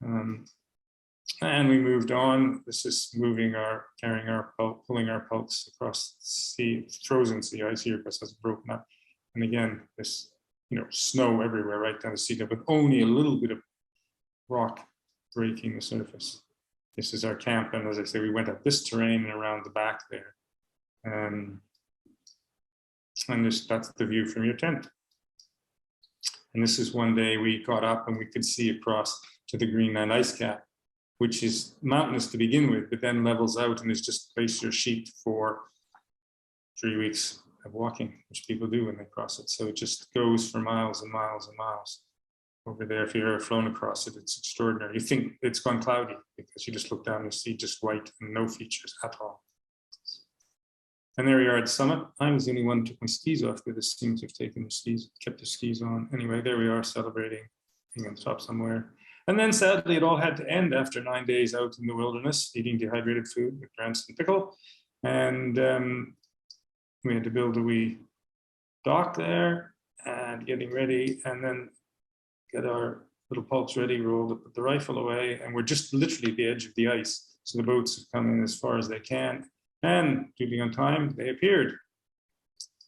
And we moved on. This is pulling our pulks across the sea, frozen sea ice here because it's broken up. And again, this, snow everywhere, right down the sea level, with only a little bit of rock breaking the surface. This is our camp, and as I say, we went up this terrain and around the back there. And that's the view from your tent. And this is one day we got up and we could see across to the Greenland ice cap, which is mountainous to begin with, but then levels out and is just glacier sheet for 3 weeks of walking, which people do when they cross it. So it just goes for miles and miles and miles. Over there, if you've ever flown across it, it's extraordinary. You think it's gone cloudy because you just look down and see just white and no features at all. And there we are at the summit. I was the only one who took my skis off, but this seems to have taken the skis, kept the skis on. Anyway, there we are celebrating, being on the top somewhere. And then sadly, it all had to end after 9 days out in the wilderness, eating dehydrated food with Branston pickle. And we had to build a wee dock there and getting ready, and then get our little pulks ready, rolled up, put the rifle away, and we're just literally at the edge of the ice. So the boats have come in as far as they can, and duly on time, they appeared.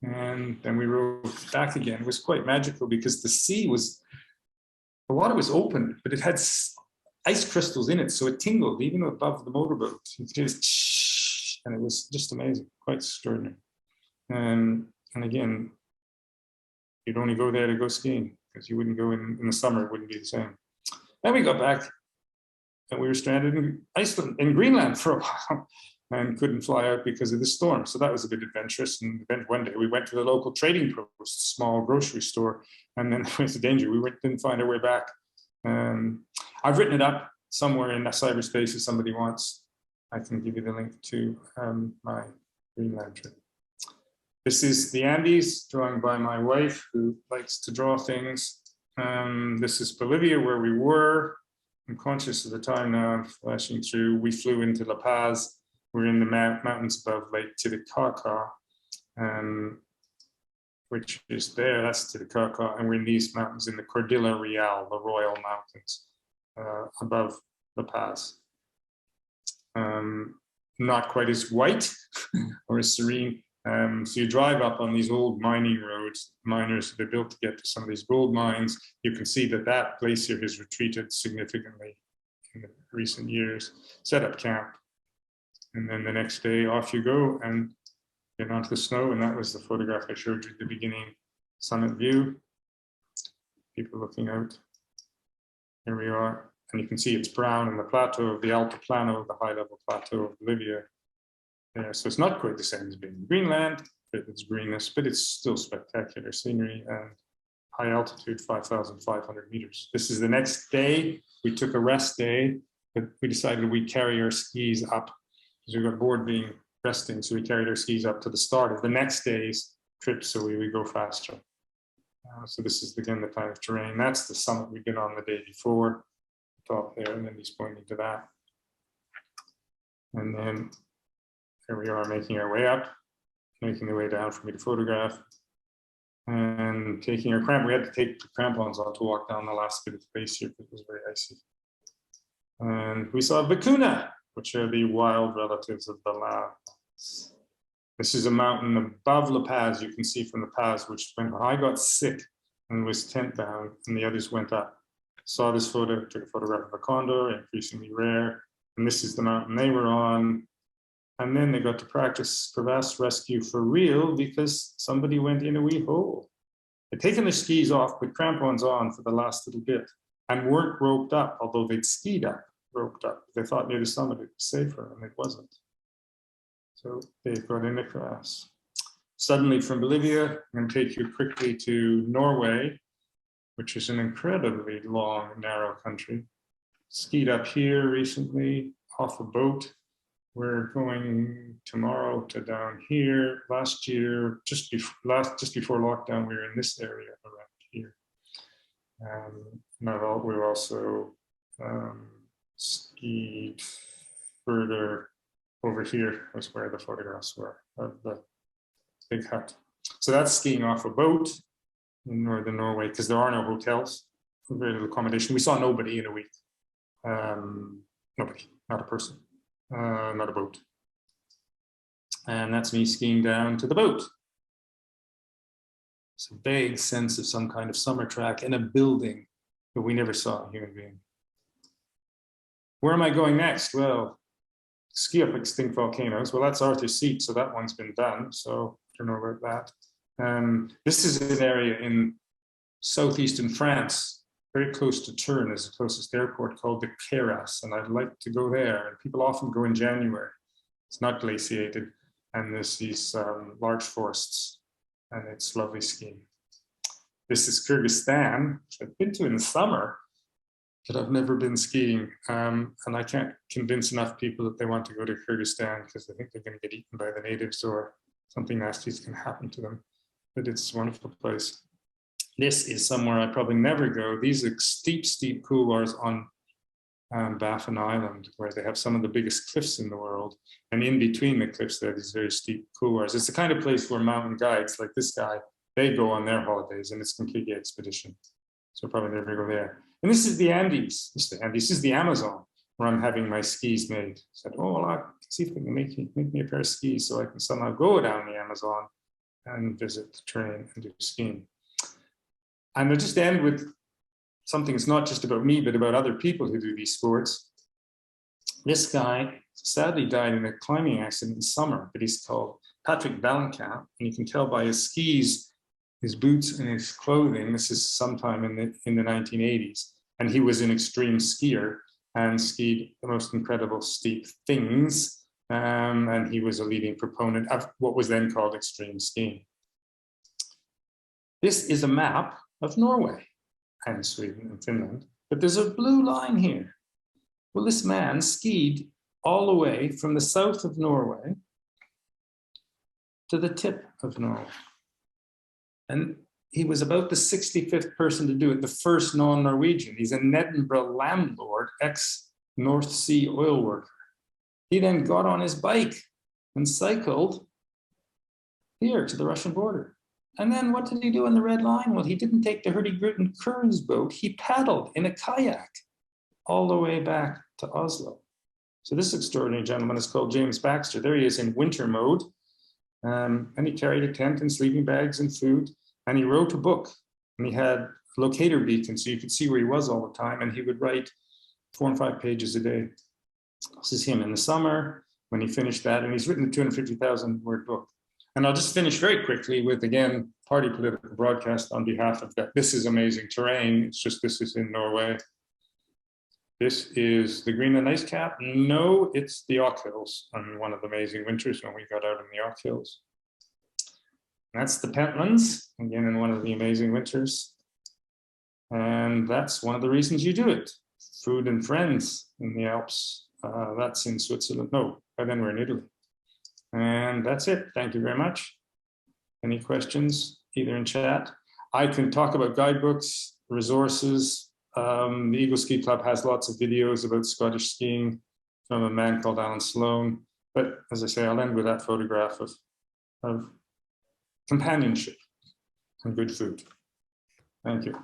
And then we rowed back again. It was quite magical because the water was open, but it had ice crystals in it, so it tingled even above the motorboat. It just, and it was just amazing, quite extraordinary. And again, you'd only go there to go skiing, because you wouldn't go in the summer, it wouldn't be the same. Then we got back and we were stranded in Iceland, in Greenland for a while, and couldn't fly out because of the storm. So that was a bit adventurous. And then one day we went to the local trading post, small grocery store, and then there was a danger. We didn't find our way back. I've written it up somewhere in cyberspace if somebody wants. I can give you the link to my Greenland trip. This is the Andes, drawing by my wife, who likes to draw things. This is Bolivia, where we were. I'm conscious of the time now, I'm flashing through. We flew into La Paz. We're in the mountains above Lake Titicaca, which is there, that's Titicaca. And we're in these mountains in the Cordillera Real, the Royal Mountains, above La Paz. Not quite as white or as serene. So you drive up on these old mining roads, miners, they're built to get to some of these gold mines. You can see that that glacier has retreated significantly in the recent years. Set up camp. And then the next day off you go and get onto the snow. And that was the photograph I showed you at the beginning, summit view. People looking out. Here we are. And you can see it's brown in the plateau of the Altiplano, the high level plateau of Bolivia. Yeah, so it's not quite the same as being in Greenland, it's greenness, but it's still spectacular scenery and high altitude, 5,500 meters. This is the next day. We took a rest day, but we decided we'd carry our skis up because we got bored being resting. So we carried our skis up to the start of the next day's trip so we would go faster. So this is again the kind of terrain. That's the summit we've been on the day before, top there, and then he's pointing to that. And then here we are making our way up, making the way down for me to photograph, and taking our cramp. We had to take the crampons on to walk down the last bit of the glacier because it was very icy. And we saw vicuna, which are the wild relatives of the llamas. This is a mountain above La Paz. You can see from the Paz, which when I got sick and was tent bound, and the others went up. Saw this photo, took a photograph of a condor, increasingly rare. And this is the mountain they were on. And then they got to practice crevasse rescue for real because somebody went in a wee hole. They'd taken their skis off, put crampons on for the last little bit, and weren't roped up, although they'd skied up. roped up. They thought near the summit it was safer, and it wasn't. So they got in the crevasse. Suddenly from Bolivia, I'm going to take you quickly to Norway, which is an incredibly long, narrow country. Skied up here recently off a boat. We're going tomorrow to down here. Last year, just before lockdown, we were in this area around here. We also skied further over here, was where the photographs were of the big hut. So that's skiing off a boat in northern Norway, because there are no hotels, very little accommodation. We saw nobody in a week. Nobody, not a person, not a boat. And that's me skiing down to the boat. It's a vague sense of some kind of summer track in a building, but we never saw a human being. Where am I going next? Well, ski up extinct volcanoes. Well, that's Arthur's Seat, so that one's been done. So I don't know about that. This is an area in southeastern France, very close to Turin, is the closest airport, called the Keras, and I'd like to go there. And people often go in January. It's not glaciated, and there's these large forests, and it's lovely skiing. This is Kyrgyzstan, which I've been to in the summer, but I've never been skiing, and I can't convince enough people that they want to go to Kyrgyzstan because they think they're going to get eaten by the natives or something nasty is going to happen to them. But it's a wonderful place. This is somewhere I probably never go. These are steep, steep couloirs on Baffin Island, where they have some of the biggest cliffs in the world. And in between the cliffs, there are these very steep couloirs. It's the kind of place where mountain guides like this guy, they go on their holidays, and it's completely expedition. So probably never go there. And this is the Andes. This is the Amazon, where I'm having my skis made. I said, oh, well, I can see if they can make me a pair of skis so I can somehow go down the Amazon and visit the terrain and do skiing. And I'll just end with something that's not just about me, but about other people who do these sports. This guy sadly died in a climbing accident in summer, but he's called Patrick Valenkamp, and you can tell by his skis, his boots, and his clothing. This is sometime in the 1980s, and he was an extreme skier and skied the most incredible steep things. And he was a leading proponent of what was then called extreme skiing. This is a map of Norway and Sweden and Finland, but there's a blue line here. Well, this man skied all the way from the south of Norway to the tip of Norway. And he was about the 65th person to do it, the first non-Norwegian. He's an Edinburgh landlord, ex-North Sea oil worker. He then got on his bike and cycled here to the Russian border. And then what did he do on the Red Line? Well, he didn't take the Hurtigruten cruise boat. He paddled in a kayak all the way back to Oslo. So this extraordinary gentleman is called James Baxter. There he is in winter mode. And he carried a tent and sleeping bags and food. And he wrote a book. And he had locator beacons, so you could see where he was all the time. And he would write 4 and 5 pages a day. This is him in the summer when he finished that. And he's written a 250,000 word book. And I'll just finish very quickly with, again, party political broadcast on behalf of that. This is amazing terrain. It's just, this is in Norway. This is the Greenland ice cap. No, it's the Auk Hills on one of the amazing winters when we got out in the Auk Hills. That's the Pentlands, again, in one of the amazing winters. And that's one of the reasons you do it. Food and friends in the Alps. That's in Switzerland. No, by then we're in Italy. And that's it. Thank you very much. Any questions, either in chat? I can talk about guidebooks, resources. The Eagle Ski Club has lots of videos about Scottish skiing from a man called Alan Sloan. But as I say, I'll end with that photograph of companionship and good food. Thank you.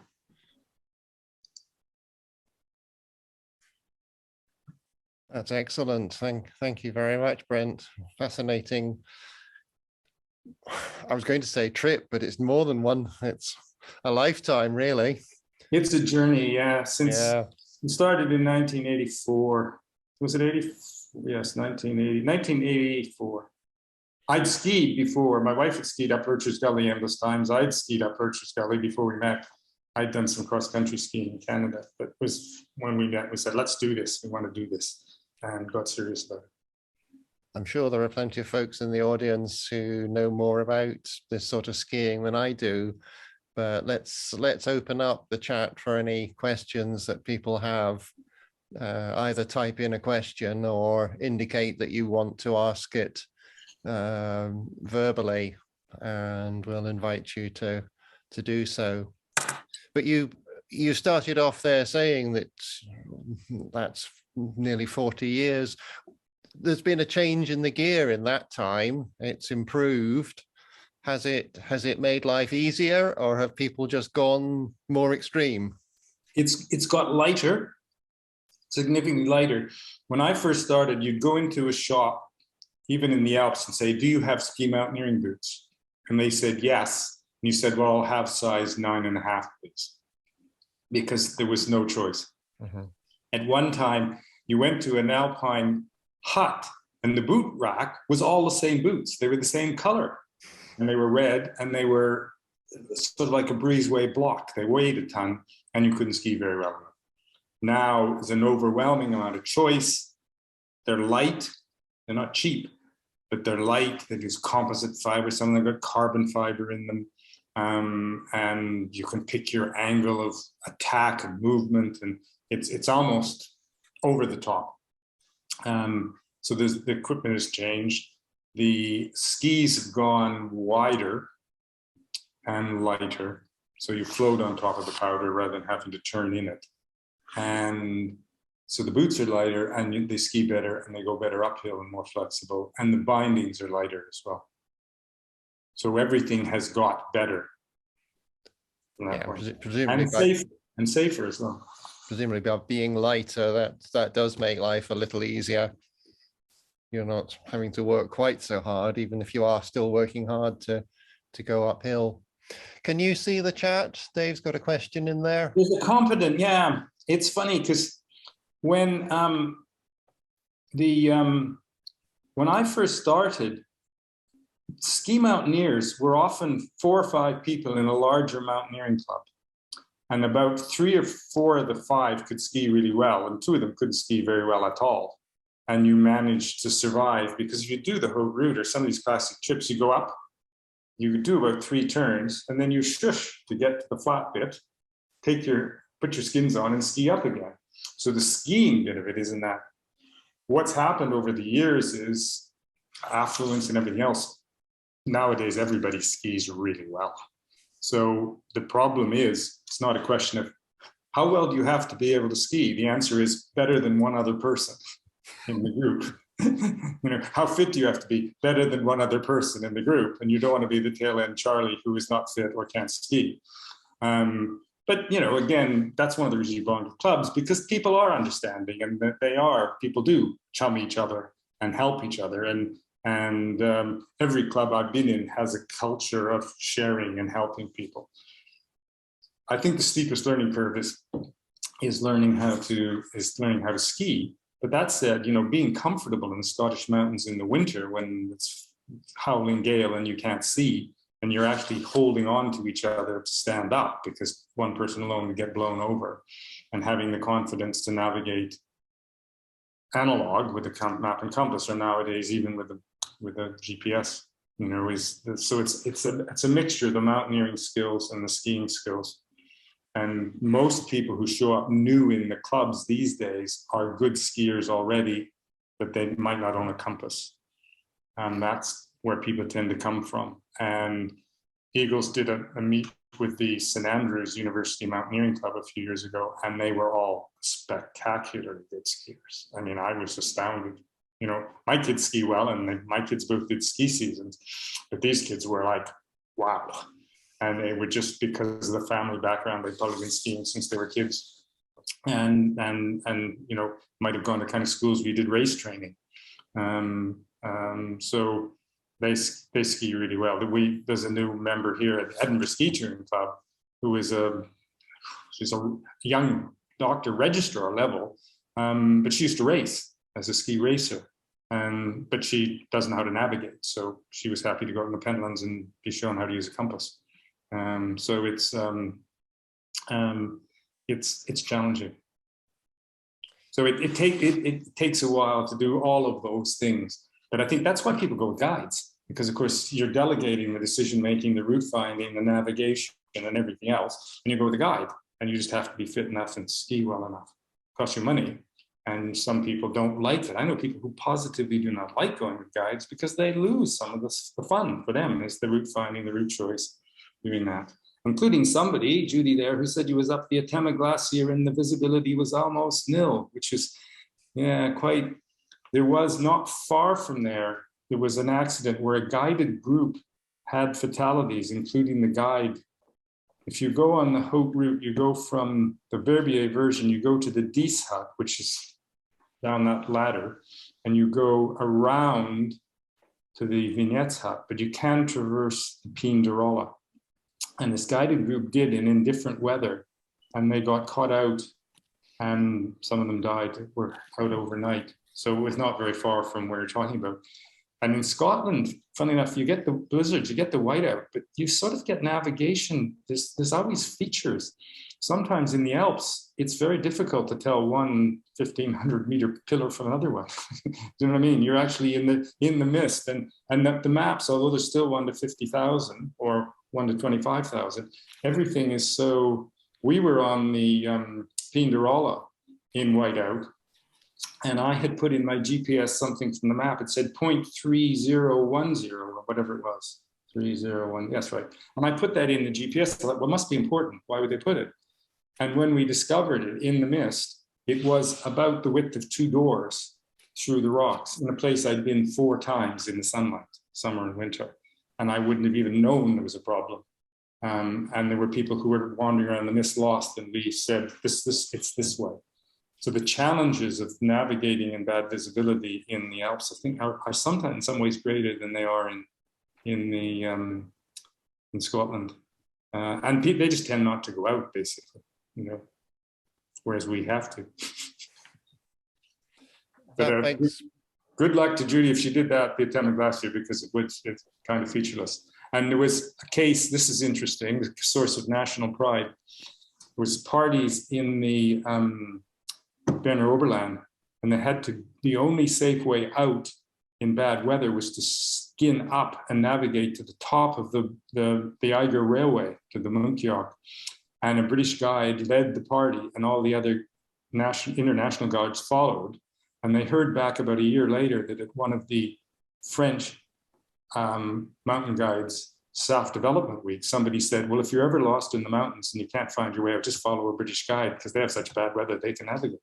That's excellent. Thank you very much, Brent. Fascinating. I was going to say trip, but it's more than one. It's a lifetime, really. It's a journey, yeah. Since it started in 1984. Was it 80? Yes, 1984. I'd skied before. My wife had skied up Bircher's Gully endless times. I'd skied up Bircher's Gully before we met. I'd done some cross-country skiing in Canada, but was when we met, we said, let's do this. We want to do this, and got serious about it. I'm sure there are plenty of folks in the audience who know more about this sort of skiing than I do, but let's open up the chat for any questions that people have. Either type in a question or indicate that you want to ask it verbally, and we'll invite you to do so. But you started off there saying that that's nearly 40 years. There's been a change in the gear in that time. It's improved. Has it made life easier, or have people just gone more extreme? It's got lighter, significantly lighter. When I first started, you'd go into a shop, even in the Alps, and say, do you have ski mountaineering boots? And they said, yes. And you said, well, I'll have size 9.5, please. Because there was no choice. Mm-hmm. At one time, you went to an alpine hut and the boot rack was all the same boots. They were the same color and they were red and they were sort of like a breezeway block. They weighed a ton and you couldn't ski very well. Now there's an overwhelming amount of choice. They're light, they're not cheap, but they're light. They use composite fiber, some of them got carbon fiber in them. And you can pick your angle of attack and movement, and it's almost over the top. So the equipment has changed. The skis have gone wider and lighter, so you float on top of the powder rather than having to turn in it. And so the boots are lighter and they ski better and they go better uphill and more flexible, and the bindings are lighter as well. So everything has got better. Yeah, presumably and safer as well. Presumably by being lighter, that does make life a little easier. You're not having to work quite so hard, even if you are still working hard to go uphill. Can you see the chat? Dave's got a question in there. There's a competent, yeah. It's funny because when when I first started, ski mountaineers were often 4 or 5 people in a larger mountaineering club. And about 3 or 4 of the 5 could ski really well, and 2 of them couldn't ski very well at all. And you managed to survive, because if you do the Haute Route or some of these classic trips, you go up, you do about 3 turns, and then you shush to get to the flat bit, put your skins on and ski up again. So the skiing bit of it isn't that. What's happened over the years is affluence and everything else. Nowadays, everybody skis really well. So the problem is, it's not a question of how well do you have to be able to ski? The answer is better than one other person in the group. You know, how fit do you have to be? Better than one other person in the group. And you don't want to be the tail end Charlie who is not fit or can't ski. But, you know, again, that's one of the reasons you belong to clubs, because people are understanding, and that people do chum each other and help each other. And every club I've been in has a culture of sharing and helping people. I think the steepest learning curve is learning how to ski. But that said, you know, being comfortable in the Scottish mountains in the winter when it's howling gale and you can't see, and you're actually holding on to each other to stand up, because one person alone would get blown over, and having the confidence to navigate analog with a map and compass, or nowadays even with a GPS, you know, so it's a mixture of the mountaineering skills and the skiing skills. And most people who show up new in the clubs these days are good skiers already, but they might not own a compass. And that's where people tend to come from. And Eagles did a meet with the St Andrews University Mountaineering Club a few years ago, and they were all spectacularly good skiers. I mean, I was astounded. You know, my kids ski well, and my kids both did ski seasons, but these kids were like, wow. And they were, just because of the family background, they'd probably been skiing since they were kids, and you know, might have gone to kind of schools we did race training. So they ski really well. There's a new member here at Edinburgh Ski Touring Club who is she's a young doctor registrar level, but she used to race as a ski racer, but she doesn't know how to navigate. So she was happy to go out in the Pentlands and be shown how to use a compass. So it's it's challenging. So it takes a while to do all of those things. But I think that's why people go with guides, because of course you're delegating the decision making, the route finding, the navigation, and everything else, and you go with a guide, and you just have to be fit enough and ski well enough. It costs you money, and some people don't like it. I know people who positively do not like going with guides because they lose some of the fun for them. Is the route finding, the route choice, doing that. Including somebody, Judy there, who said he was up the Atema Glacier and the visibility was almost nil, which is, yeah, quite. There was not far from there was an accident where a guided group had fatalities, including the guide. If you go on the Haute route, you go from the Verbier version, you go to the Dies hut, which is down that ladder, and you go around to the Vignettes hut, but you can traverse the Pin de Rolla. And this guided group did in indifferent weather, and they got caught out, and some of them died, were out overnight. So it was not very far from where you're talking about. And in Scotland, funny enough, you get the blizzards, you get the whiteout, but you sort of get navigation. There's always features. Sometimes in the Alps, it's very difficult to tell one 1,500 meter pillar from another one. Do you know what I mean? You're actually in the mist, and the maps, although they're still 1 to 50,000 or 1 to 25,000, everything is so. We were on the Pin de Rolla in whiteout, and I had put in my GPS something from the map. It said 0.3010 or whatever it was. 301, yes, right. And I put that in the GPS. I thought, well, it must be important. Why would they put it? And when we discovered it in the mist, it was about the width of 2 doors through the rocks in a place I'd been 4 times in the sunlight, summer and winter. And I wouldn't have even known there was a problem. And there were people who were wandering around the mist lost, and we said, it's this way. So the challenges of navigating in bad visibility in the Alps, I think, are sometimes in some ways greater than they are in Scotland. And they just tend not to go out, basically, you know, whereas we have to. But good luck to Judy if she did that the Atema Glacier, because it's kind of featureless. And there was a case, this is interesting, the source of national pride. There was parties in the Berner Oberland, and they had to, the only safe way out in bad weather was to skin up and navigate to the top of the Eiger Railway to the Munkjak. And a British guide led the party, and all the other international guides followed. And they heard back about a year later that at one of the French mountain guides' self-development week, somebody said, well, if you're ever lost in the mountains and you can't find your way out, just follow a British guide, because they have such bad weather, they can navigate.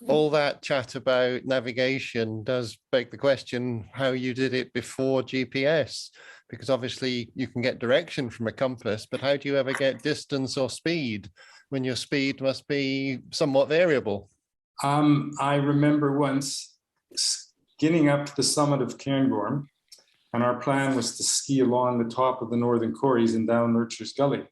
All that chat about navigation does beg the question how you did it before GPS, because obviously you can get direction from a compass, but how do you ever get distance or speed when your speed must be somewhat variable? I remember once skinning up to the summit of Cairngorm, and our plan was to ski along the top of the Northern Corries and down Lurcher's Gully.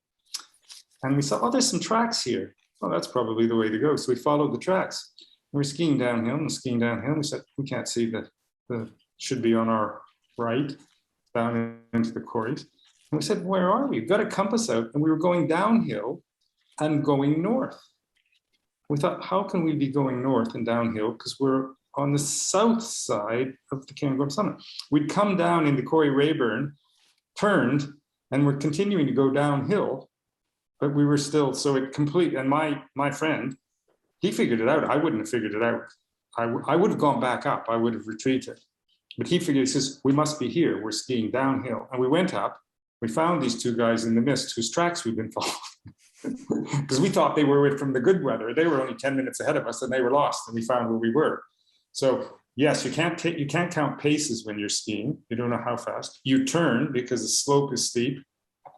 And we saw, oh, there's some tracks here. Well, that's probably the way to go. So we followed the tracks. We're skiing downhill and skiing downhill. And we said, we can't see that should be on our right, down into the quarries. And we said, where are we? We've got a compass out, and we were going downhill and going north. We thought, how can we be going north and downhill? Because we're on the south side of the Cairngorm summit. We'd come down into Corrie Rayburn, turned, and we're continuing to go downhill, but we were still, so it complete. And my friend, he figured it out. I wouldn't have figured it out. I would have gone back up. I would have retreated. But he figured, he says, we must be here. We're skiing downhill. And we went up. We found these 2 guys in the mist whose tracks we'd been following. Because we thought they were from the good weather. They were only 10 minutes ahead of us, and they were lost. And we found where we were. So yes, you can't count paces when you're skiing. You don't know how fast. You turn because the slope is steep.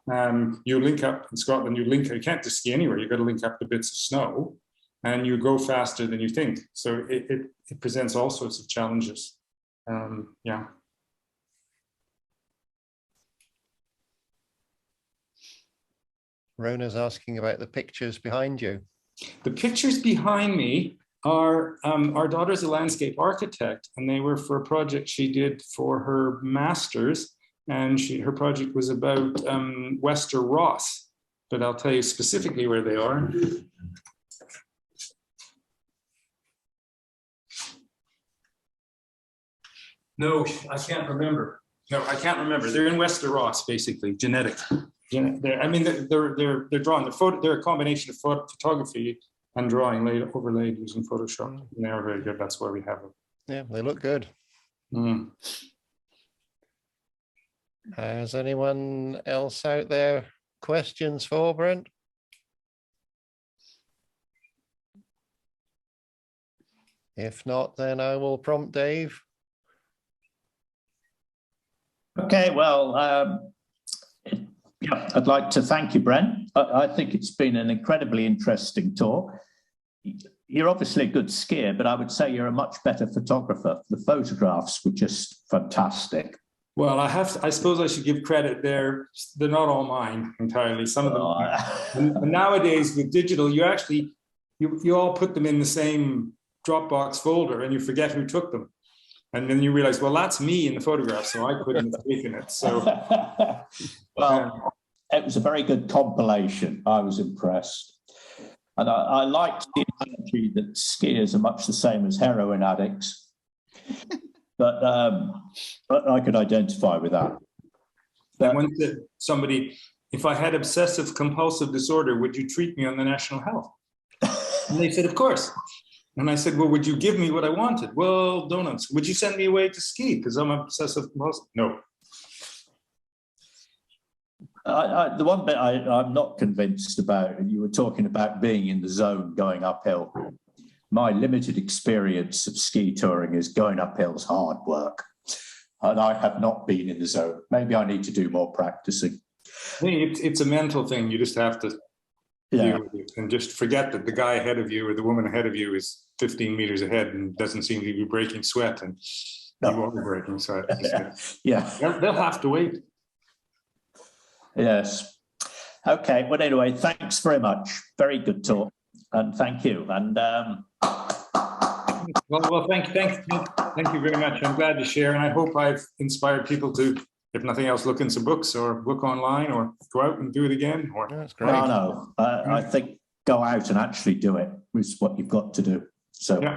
You link up in Scotland. You can't just ski anywhere. You've got to link up the bits of snow, and you go faster than you think. So it presents all sorts of challenges. Yeah. Rona's asking about the pictures behind you. The pictures behind me are, our daughter's a landscape architect, and they were for a project she did for her master's and her project was about Wester Ross, but I'll tell you specifically where they are. No, I can't remember. No, I can't remember. They're in Wester Ross, basically, genetic. I mean, they're drawn. They're a combination of photography and drawing overlaid using Photoshop. And they are very good. That's why we have them. Yeah, they look good. Mm. Has anyone else out there questions for Brent? If not, then I will prompt Dave. Okay, well, yeah, I'd like to thank you, Brent. I think it's been an incredibly interesting talk. You're obviously a good skier, but I would say you're a much better photographer. The photographs were just fantastic. Well, I suppose I should give credit there. They're not all mine entirely. Some of them. And nowadays with digital, you actually, you all put them in the same Dropbox folder and you forget who took them. And then you realize, well, that's me in the photograph, so I couldn't have taken it. So, well, it was a very good compilation. I was impressed. And I liked the analogy that skiers are much the same as heroin addicts. But I could identify with that. I once said somebody, if I had obsessive compulsive disorder, would you treat me on the National Health? And they said, of course. And I said, well, would you give me what I wanted? Well, donuts. Would you send me away to ski? Because I'm obsessive compulsive. No. The one bit I'm not convinced about, and you were talking about being in the zone going uphill. My limited experience of ski touring is going uphill is hard work. And I have not been in the zone. Maybe I need to do more practicing. I think it's a mental thing. You just have to deal with it and just forget that the guy ahead of you or the woman ahead of you is 15 meters ahead and doesn't seem to be breaking sweat, and you won't be breaking sweat. Yeah. They'll have to wait. Yes. Okay. Well, anyway, thanks very much. Very good talk. And thank you. And well, thank you very much. I'm glad to share, and I hope I've inspired people to, if nothing else, look in some books or look online or go out and do it again. Or That's great. No, I think go out and actually do it is what you've got to do. So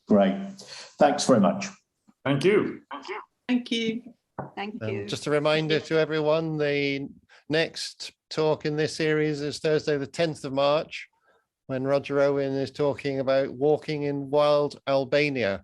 great. Thanks very much. Thank you. Thank you. Thank you. Just a reminder to everyone, the next talk in this series is Thursday, the 10th of March, when Roger Owen is talking about walking in wild Albania.